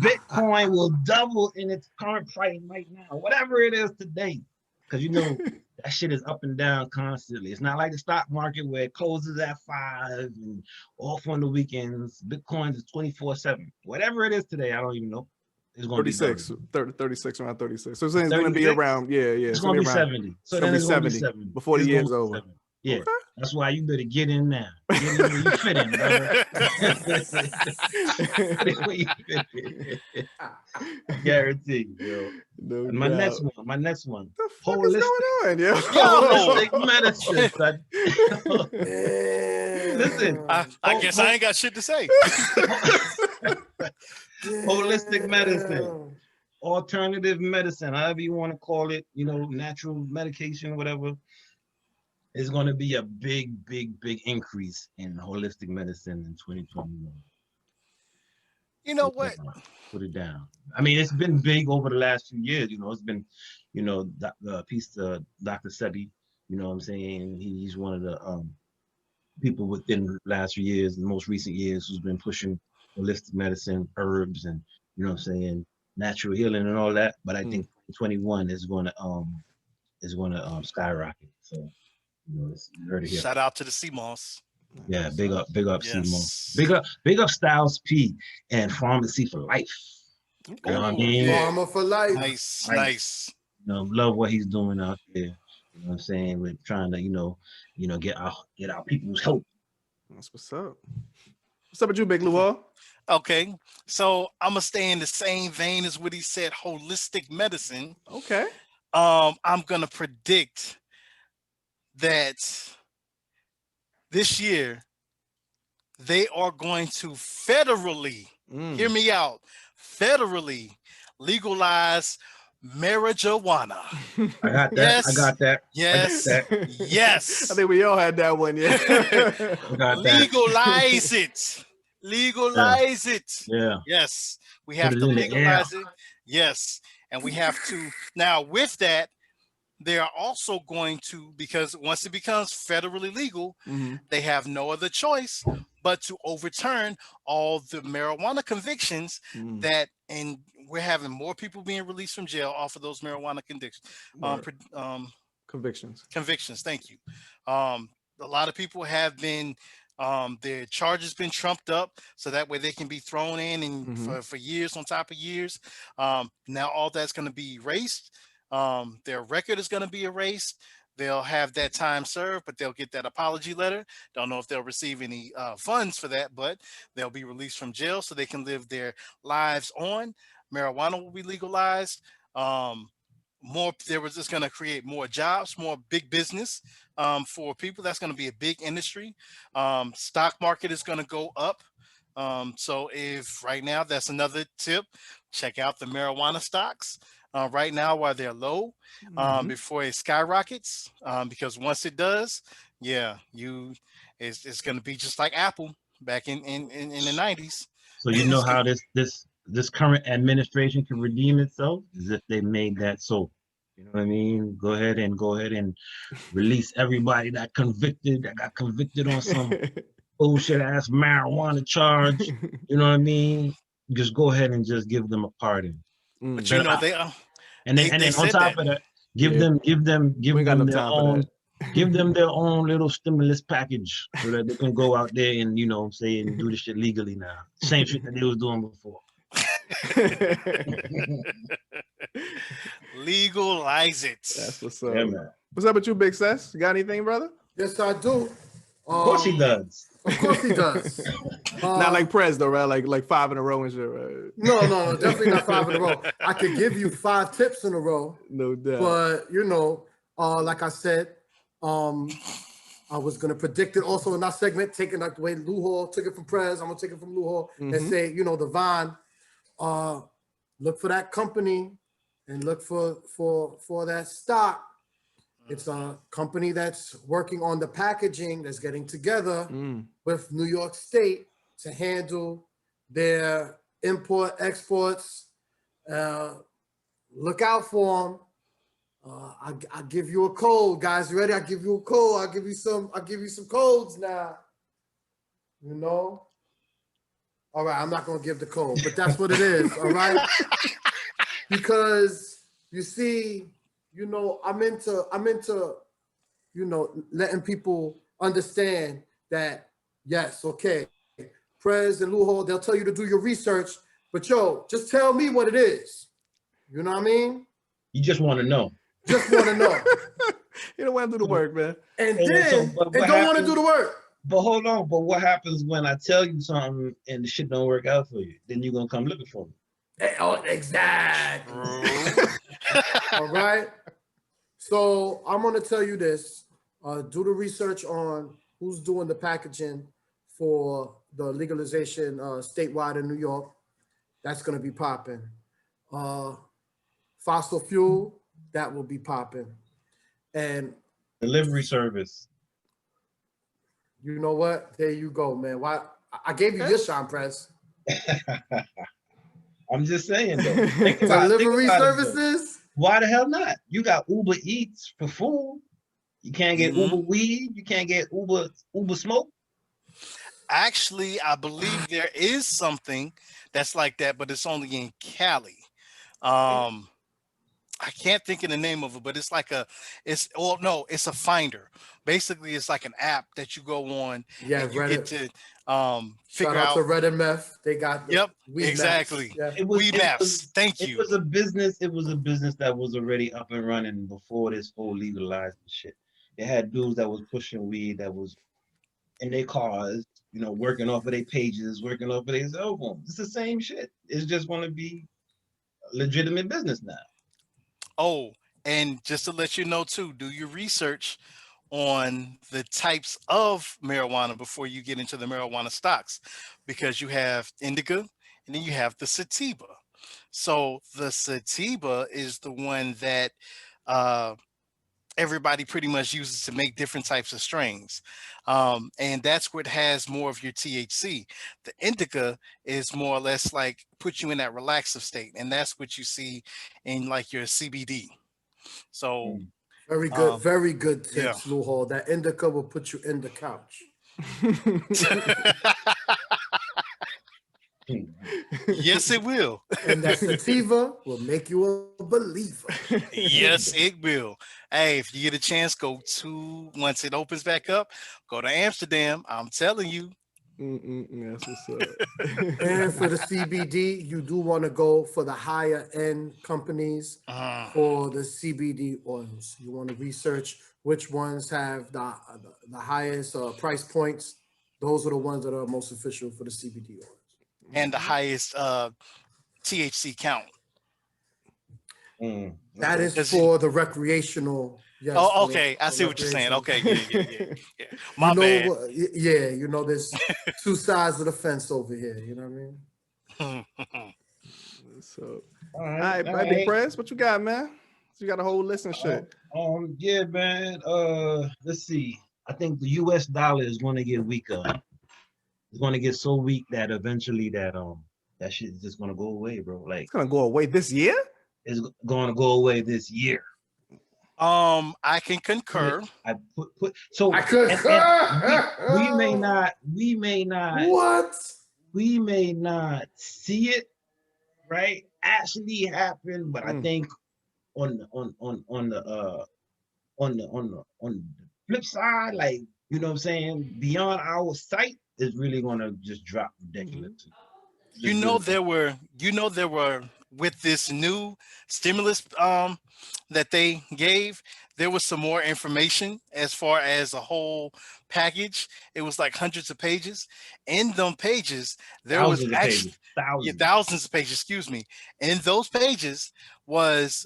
Bitcoin will double in its current price right now, whatever it is today. Because you know that shit is up and down constantly. It's not like the stock market where it closes at 5 and off on the weekends. Bitcoin is 24/7. Whatever it is today, I don't even know. It's going 36, 36, around 36. So it's going to be around, It's going to be 70. So then it's going to be 70 before the year's over. Yeah, that's why you better get in now. Get in where you fit in, brother. Get in where you fit in. Guarantee, yo. No my next one. The fuck is going on, yo? Holistic medicine, son. Listen, I guess I ain't got shit to say. Holistic medicine, alternative medicine, however you want to call it, you know, natural medication, whatever. Is going to be a big increase in holistic medicine in 2021. You know what? Put it down. I mean, it's been big over the last few years. You know, it's been, you know, the piece to Dr. Sebi. You know what I'm saying? He's one of the people within the last few years, the most recent years, who's been pushing holistic medicine, herbs, and you know what I'm saying, natural healing and all that. But I think 2021 is going to skyrocket. So. You know, Shout out to the CMOS. Yeah, big up C-Mo. Yes. Big up Styles P and Pharmacy for Life. You know what I Oh, mean? yeah. Farmer for life. Nice, Like, nice. you know, love what he's doing out there. You know what I'm saying? With trying to, get our people's help. That's what's up. What's up with you, Big Lou Hall? Okay, so I'm gonna stay in the same vein as what he said, holistic medicine. Okay. I'm gonna predict that this year they are going to federally, hear me out, federally legalize marijuana. I got that. I Yes, got that. I got yes, that. I yes. think we all had that one, yeah. I got that. Legalize it. Yeah. Legalize it. Yeah. Yes, we Put have it to in the air. legalize it. Yes, and we have to now with that. They are also going to, because once it becomes federally legal, Mhm. they have no other choice but to overturn all the marijuana convictions Mm. that, and we're having more people being released from jail off of those marijuana Word. Convictions. convictions. Thank you. A lot of people have been, their charges been trumped up so that way they can be thrown in and Mhm. for years on top of years. Now all that's going to be erased. Their record is going to be erased. They'll have that time served, but they'll get that apology letter. Don't know if they'll receive any funds for that, but they'll be released from jail so they can live their lives on. Marijuana will be legalized. More, there was just going to create more jobs, more big business for people. That's going to be a big industry. Stock market is going to go up. So if right now, that's another tip, check out the marijuana stocks right now while they're low Mhm. before it skyrockets. Because once it does, yeah, it's going to be just like Apple back in the 90s. So you know how this current administration can redeem itself is if they made that so. You know what I mean? Go ahead and release everybody that got convicted on some bullshit ass marijuana charge. You know what I mean? Just go ahead and just give them a pardon. But Mm. you Better, know and they then on said top that. of that, Yeah. We give ain't got them enough their time for own that. give them their own little stimulus package so that they can go out there and say and do the shit legally now. Same shit that they was doing before. Legalize That's it. what's Yeah, up. man. What's up with you, Big Sess? You got anything, brother? Yes, I do. Of course he does. Of course he does. Not like Prez though, right? Like 5 in a row and shit, right? No, definitely not 5 in a row. I could give you 5 tips in a row, No doubt. but like I said, I was gonna predict it also in that segment, taking like the way Lou Hall took it from Prez. I'm gonna take it from Lou Hall and say, the Vine, look for that company and look for that stock. It's a company that's working on the packaging, that's getting together with New York State to handle their import exports. Look out for them. I give you a code, guys. You ready? I give you a code. I'll give you some codes now. All right, I'm not gonna give the code, but that's what it is. All right. Because you see, I'm into letting people understand that, yes, okay, Prez and Lou Hall, they'll tell you to do your research, but just tell me what it is. You know what I mean? You just want to know. Just want to know. You don't want to do the work, man. And And then, so, and don't want to do the work. But hold on. But what happens when I tell you something and the shit don't work out for you? Then you're gonna come looking for me. Oh, exactly. All right. So I'm gonna tell you this. Do the research on who's doing the packaging for the legalization statewide in New York. That's gonna be popping. Fossil fuel, that will be popping. And Delivery service. you know what? There you go, man. Why I gave you your shine, Press. I'm just saying though. Think about Delivery it, though. services. Why the hell not? You got Uber Eats for food. You can't get Mhm. Uber weed. You can't get Uber smoke. Actually, I believe there is something that's like that, but it's only in Cali. I can't think of the name of it, but it's like it's a finder. Basically, it's like an app that you go on Yeah, and you get Reddit. to Shout figure out to out. Red and Meth. They got the Yep, weed maps. exactly. Yeah. It was We it maps. was Thank it you. was a business. It was a business that was already up and running before this whole legalized shit. They had dudes that was pushing weed that was in their cars, working off of their pages, working off of their cell phones. It's the same shit. It's just going to be a legitimate business now. Oh, and just to let you know too, do your research on the types of marijuana before you get into the marijuana stocks, because you have indica and then you have the sativa. So the sativa is the one that uh, everybody pretty much uses to make different types of strains. And that's what has more of your THC. The indica is more or less like put you in that relaxive state. And that's what you see in like your CBD. So, Mm. um, Very good yeah. tips, Lou Hall. That indica will put you in the couch. Mm. Yes, it will. And that sativa will make you a believer. Yes, it will. Hey, if you get a chance, once it opens back up, go to Amsterdam. I'm telling you. That's what's up. And for the CBD, you do want to go for the higher end companies Uh, for the CBD oils. You want to research which ones have the highest price points. Those are the ones that are most official for the CBD oils. and the highest THC count. Mm. That Okay. is for the recreational. Yes, Oh, for okay. I the see what you're saying. recreational. Okay, yeah. You My know, bad. yeah, there's two sides of the fence over here. You know what I mean? So, All all right, right, all baby right. Prez, what you got, man? You got a whole list and shit. Yeah, man. Let's see. I think the U.S. dollar is going to get weaker. It's going to get so weak that eventually that shit is just going to go away, bro. Like It's gonna go away this year. it's going to go away this year. I can concur. I put so I could. and we may not What? see it right actually happen, but I think on the flip side, like what I'm saying, beyond our sight is really gonna just drop ridiculous. You Just know really. there were with this new stimulus that they gave, there was some more information as far as a whole package. It was like hundreds of pages. In them pages, there was Thousands of actually, pages. yeah, Thousands. thousands of pages, excuse me. In those pages was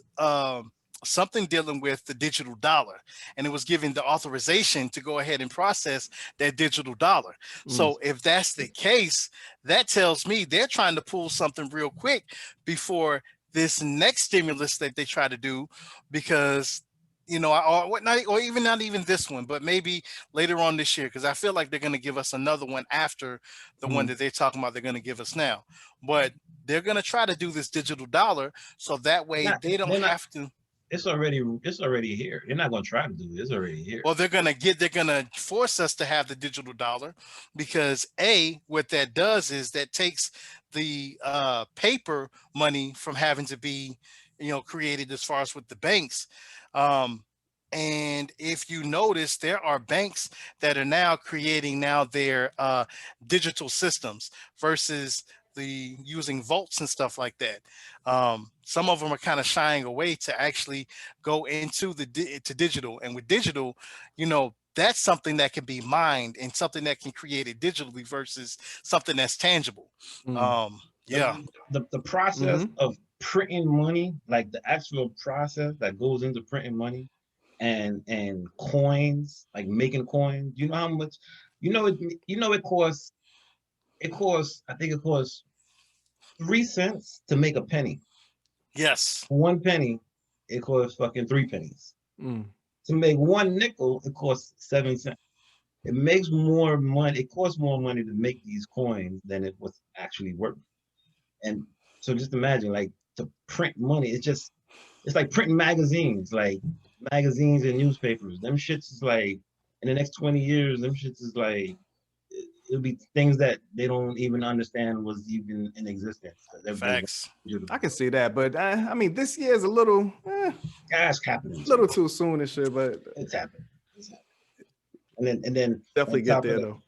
something dealing with the digital dollar, and it was giving the authorization to go ahead and process that digital dollar. So if that's the case, that tells me they're trying to pull something real quick before this next stimulus that they try to do, because or even not even this one, but maybe later on this year, because I feel like they're going to give us another one after the one that they're talking about they're going to give us now. But they're going to try to do this digital dollar so that way Not, they don't they're not. have to. It's already here. They're not gonna try to do it. It's already here. Well, they're gonna force us to have the digital dollar, because what that does is that takes the paper money from having to be created as far as with the banks. um, and if you notice, there are banks that are now creating now their digital systems versus the using vaults and stuff like that. Some of them are kind of shying away to actually go into to digital, and with digital, that's something that can be mined and something that can create it digitally versus something that's tangible. Yeah. The process of printing money, like the actual process that goes into printing money and coins, like making coins. You know how much? It costs. I think it costs 3 cents to make a penny. Yes. For 1 penny, it costs fucking 3 pennies. To make 1 nickel, it costs 7 cents. It makes more money. It costs more money to make these coins than it was actually worth. And so just imagine, like, to print money, it's like printing magazines, like magazines and newspapers. Them shits is like, in the next 20 years, them shits is like, it'll be things that they don't even understand was even in existence. Facts. I can see that, but I mean, this year is a little, That's happening. little too soon and shit, but It's happening. It's happening. And then definitely get there though.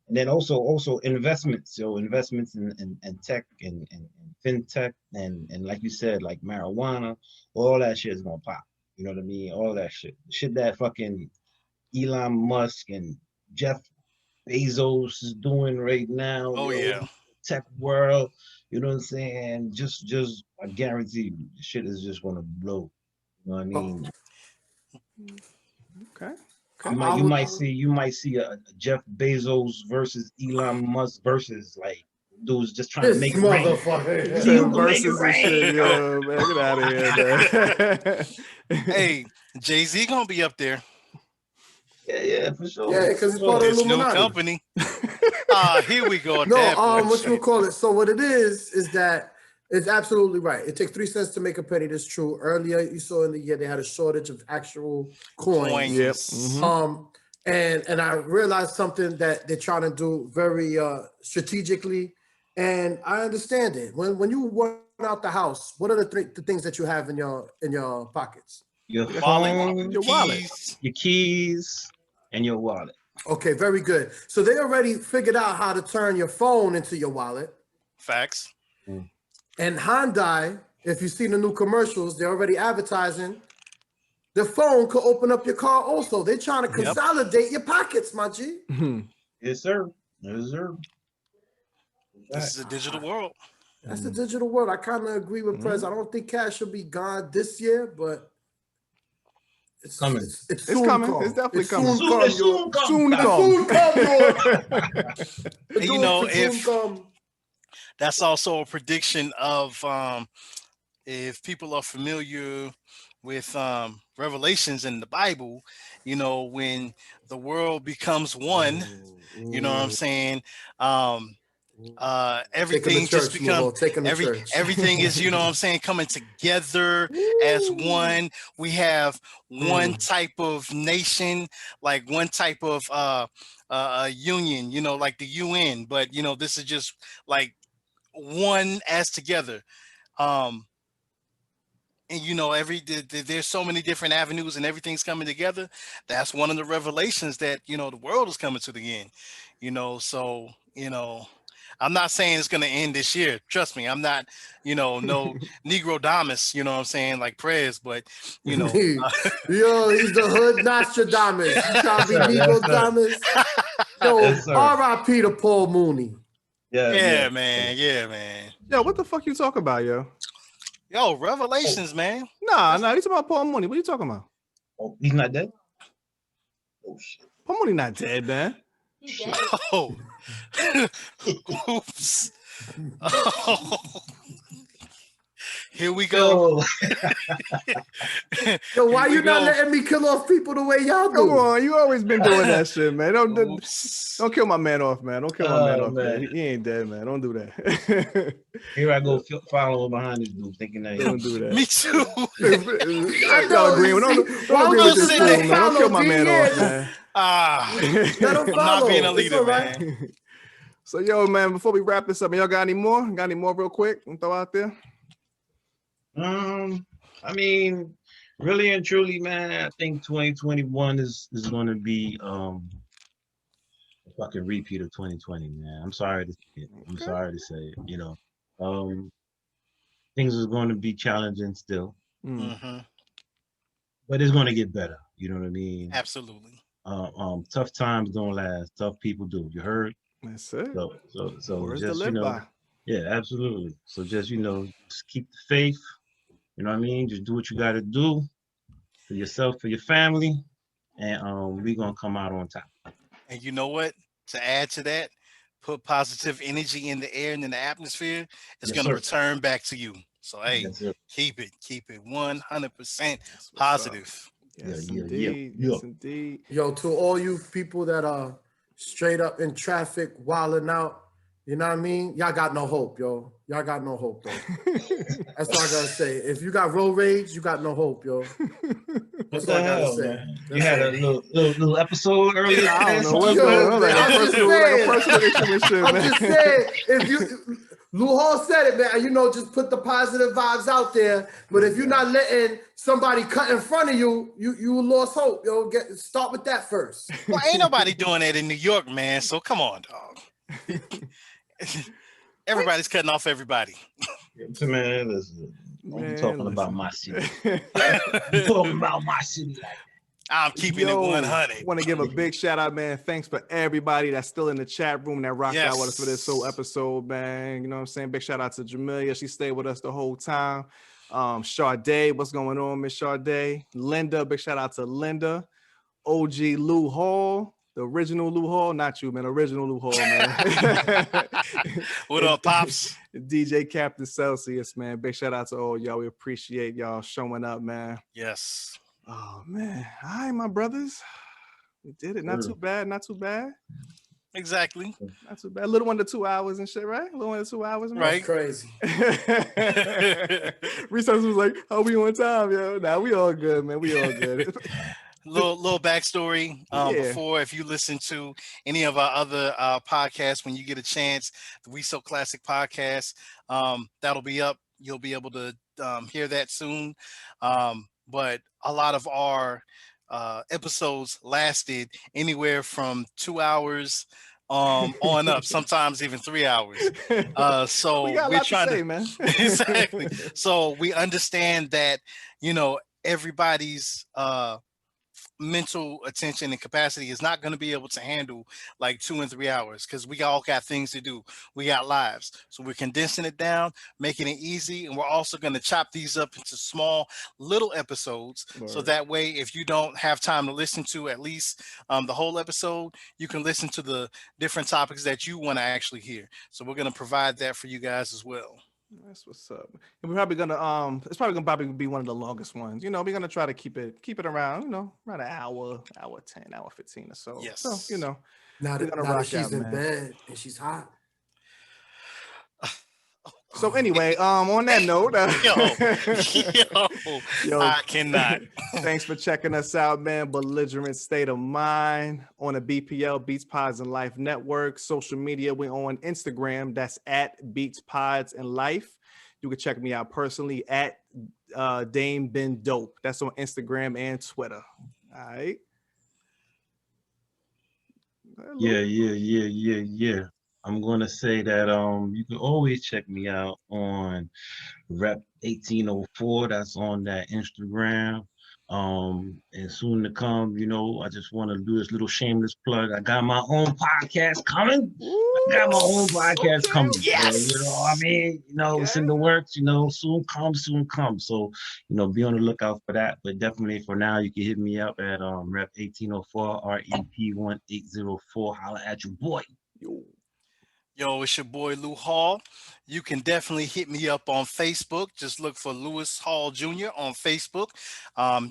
And then also investments, investments in tech and fintech and like you said, like marijuana, all that shit is gonna pop. You know what I mean? All that shit. Shit that fucking Elon Musk and Jeff Bezos is doing right now. Oh yeah. Tech world. You know what I'm saying? Just I guarantee you, shit is just gonna blow. You know what I mean? Okay. You might see a Jeff Bezos versus Elon Musk versus like dudes just trying to make it rain. Motherfucker. See who can make it Versus and rain. shit, yo, man, get out of here, man. Hey, Jay-Z gonna be up there. Yeah, for sure. Yeah, because it's part of His new Illuminati. company. Here we go. No, what you call it? So what it is that it's absolutely right. It takes 3 cents to make a penny. That's true. Earlier, you saw in the year they had a shortage of actual coins. Yep. Mm-hmm. And I realized something that they're trying to do very strategically, and I understand it. When you run out the house, what are the things that you have in your pockets? Your wallet, phone, your wallet, your keys, and your wallet. Okay, very good. So they already figured out how to turn your phone into your wallet. Facts. And Hyundai, if you see the new commercials, they're already advertising. The phone could open up your car also. They're trying to consolidate your pockets, my G. Yes, sir. Yes, sir. This is a digital world. That's the digital world. I kind of agree with Prez. I don't think cash should be gone this year, but it's coming. It's soon coming. Come. It's definitely it's coming. Soon come. Soon come. If that's also a prediction of if people are familiar with Revelations in the Bible, when the world becomes one, you know what I'm saying? Everything just becomes everything is, you know what I'm saying, coming together as one. We have one type of nation, like one type of union, like the UN, but this is just like one as together. And there's so many different avenues and everything's coming together. That's one of the revelations that the world is coming to the end. So I'm not saying it's gonna end this year. Trust me, I'm not no Negro Damas, you know what I'm saying, like Prez, but yo, he's the hood Nostradamus. You trying to be Negro Damas? Yo, R.I.P. to Paul Mooney. Yeah, man. Yo, what the fuck you talking about, yo? Yo, Revelations, man. Nah, you talking about Paul Mooney. What are you talking about? Oh, he's not dead? Oh, shit. Paul Mooney not dead, man. Oh. Oops. Oh. Here we go. Yo, why you not letting me kill off people the way y'all do? Come on, you always been doing that shit, man. Don't kill my man off, man. Don't kill my man off, man. He ain't dead, man. Don't do that. Here I go following behind this dude, thinking that don't do that. Me too. Y'all agreeing? Don't agree with this dude, man. Don't kill my man off, man. I'm not being a leader, right, man. So, yo, man, before we wrap this up, y'all got any more? Got any more real quick? Throw out there. I mean, really and truly, man, I think 2021 is going to be a fucking repeat of 2020, man. I'm sorry to say it. I'm sorry to say it. Things are going to be challenging still, but it's going to get better. You know what I mean? Absolutely. Tough times don't last. Tough people do. You heard? That's it. So words just to live by. Yeah, absolutely. So just just keep the faith. You know what I mean? Just do what you got to do for yourself, for your family, and we're gonna come out on top. And you know what? To add to that, put positive energy in the air and in the atmosphere. It's gonna return back to you. So hey, keep it 100% positive. Yes, indeed. Yes, indeed. Yo, to all you people that are straight up in traffic, wilding out, You know what I mean? Y'all got no hope, yo. Y'all got no hope, though. That's all I gotta say. If you got road rage, you got no hope, yo. That's all I gotta say. Man? You That's had a it. little episode earlier. I don't today, know what's something? going on. Like I'm a just personal, saying. issue and shit, I'm man. just saying, if you Lou Hall said it, man, you know, just put the positive vibes out there. But if you're not letting somebody cut in front of you, you lost hope. Yo, start with that first. Well, ain't nobody doing that in New York, man. So come on, dog. Everybody's cutting off everybody. Man, listen. I'm talking about my city. Man, I'm talking about my city. Like I'm keeping it 100. Want to give a big shout out, man. Thanks for everybody that's still in the chat room that rocked out with us for this whole episode, man. You know what I'm saying? Big shout out to Jamelia. She stayed with us the whole time. Sade, what's going on, Miss Sade? Linda, big shout out to Linda. OG Lou Hall, the original Lou Hall, not you, man. Original Lou Hall, man. What up, Pops? DJ Captain Celsius, man. Big shout out to all y'all. We appreciate y'all showing up, man. Yes. Oh man. All right, my brothers. We did it. Not too bad. Not too bad. Exactly. Not too bad. A little under 2 hours and shit, right? A little under 2 hours, man. Right. Crazy. Research was like, "How we on time, yo?" Nah, we all good, man. We all good. Little backstory Yeah. before, if you listen to any of our other podcasts, when you get a chance, the We So Classic podcast, that'll be up. You'll be able to hear that soon. But a lot of our episodes lasted anywhere from 2 hours on up, sometimes even 3 hours. So we got a we're lot trying to say, to man. exactly. So we understand that, you know, everybody's mental attention and capacity is not going to be able to handle like 2 and 3 hours, because we all got things to do. We got lives. So we're condensing it down, making it easy. And we're also going to chop these up into small little episodes. So that way, if you don't have time to listen to at least the whole episode, you can listen to the different topics that you want to actually hear. So we're going to provide that for you guys as well. That's what's up. And we're probably gonna it's probably be one of the longest ones. You know, we're gonna try to keep it around, you know, around an hour 10, hour 15 or so. Yes. So, you know, Now we're gonna that rock she's out, in man. bed and she's hot. So anyway, on that note, Yo, I cannot. Thanks for checking us out, man. Belligerent State of Mind on the BPL Beats Pods and Life Network. Social media, we're on Instagram. That's at Beats Pods and Life. You can check me out personally at D.A.M.E BeenDope. That's on Instagram and Twitter. All right. Yeah. I'm gonna say that you can always check me out on Rep 1804. That's on that Instagram. And soon to come, you know, I just want to do this little shameless plug. I got my own podcast coming. Coming. Yes. You know, I mean, you know, it's in the works, you know, soon come. So, you know, be on the lookout for that. But definitely for now, you can hit me up at Rep 1804, REP 1804. Holla at your boy. Yo, it's your boy Lou Hall. You can definitely hit me up on Facebook. Just look for Lewis Hall Jr. on Facebook.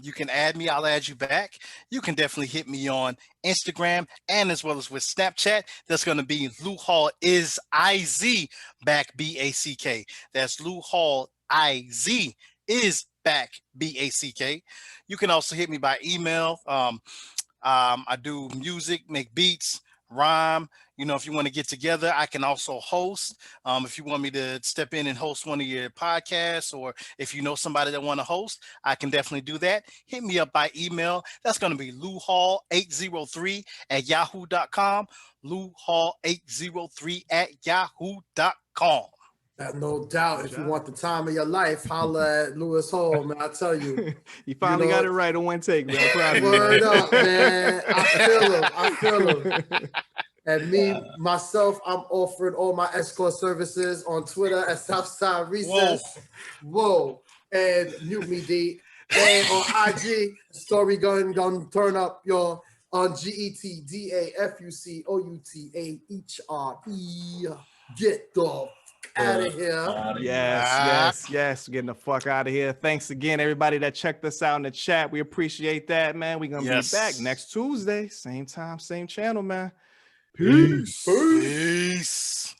You can add me. I'll add you back. You can definitely hit me on Instagram and as well as with Snapchat. That's going to be Lou Hall is IZ back BACK. That's Lou Hall IZ is back BACK. You can also hit me by email. I do music, make beats, rhyme. You know, if you want to get together, I can also host. If you want me to step in and host one of your podcasts, or if you know somebody that want to host, I can definitely do that. Hit me up by email. That's going to be louhall803@yahoo.com. louhall803@yahoo.com. No doubt. If you want the time of your life, holla at Lewis Hall, man. I tell you. You finally got it right on one take, man. Proud of you, Word man. up, man. I feel him. And me, myself, I'm offering all my escort services on Twitter at Southside Recess. Whoa. And Mute Me D. And on IG, Story Gun Turn Up, y'all. On GETDAFUCOUTAHRE. Get the out of here. Yes. Getting the fuck out of here. Thanks again, everybody that checked us out in the chat. We appreciate that, man. We're going to be back next Tuesday. Same time, same channel, man. Peace. Peace.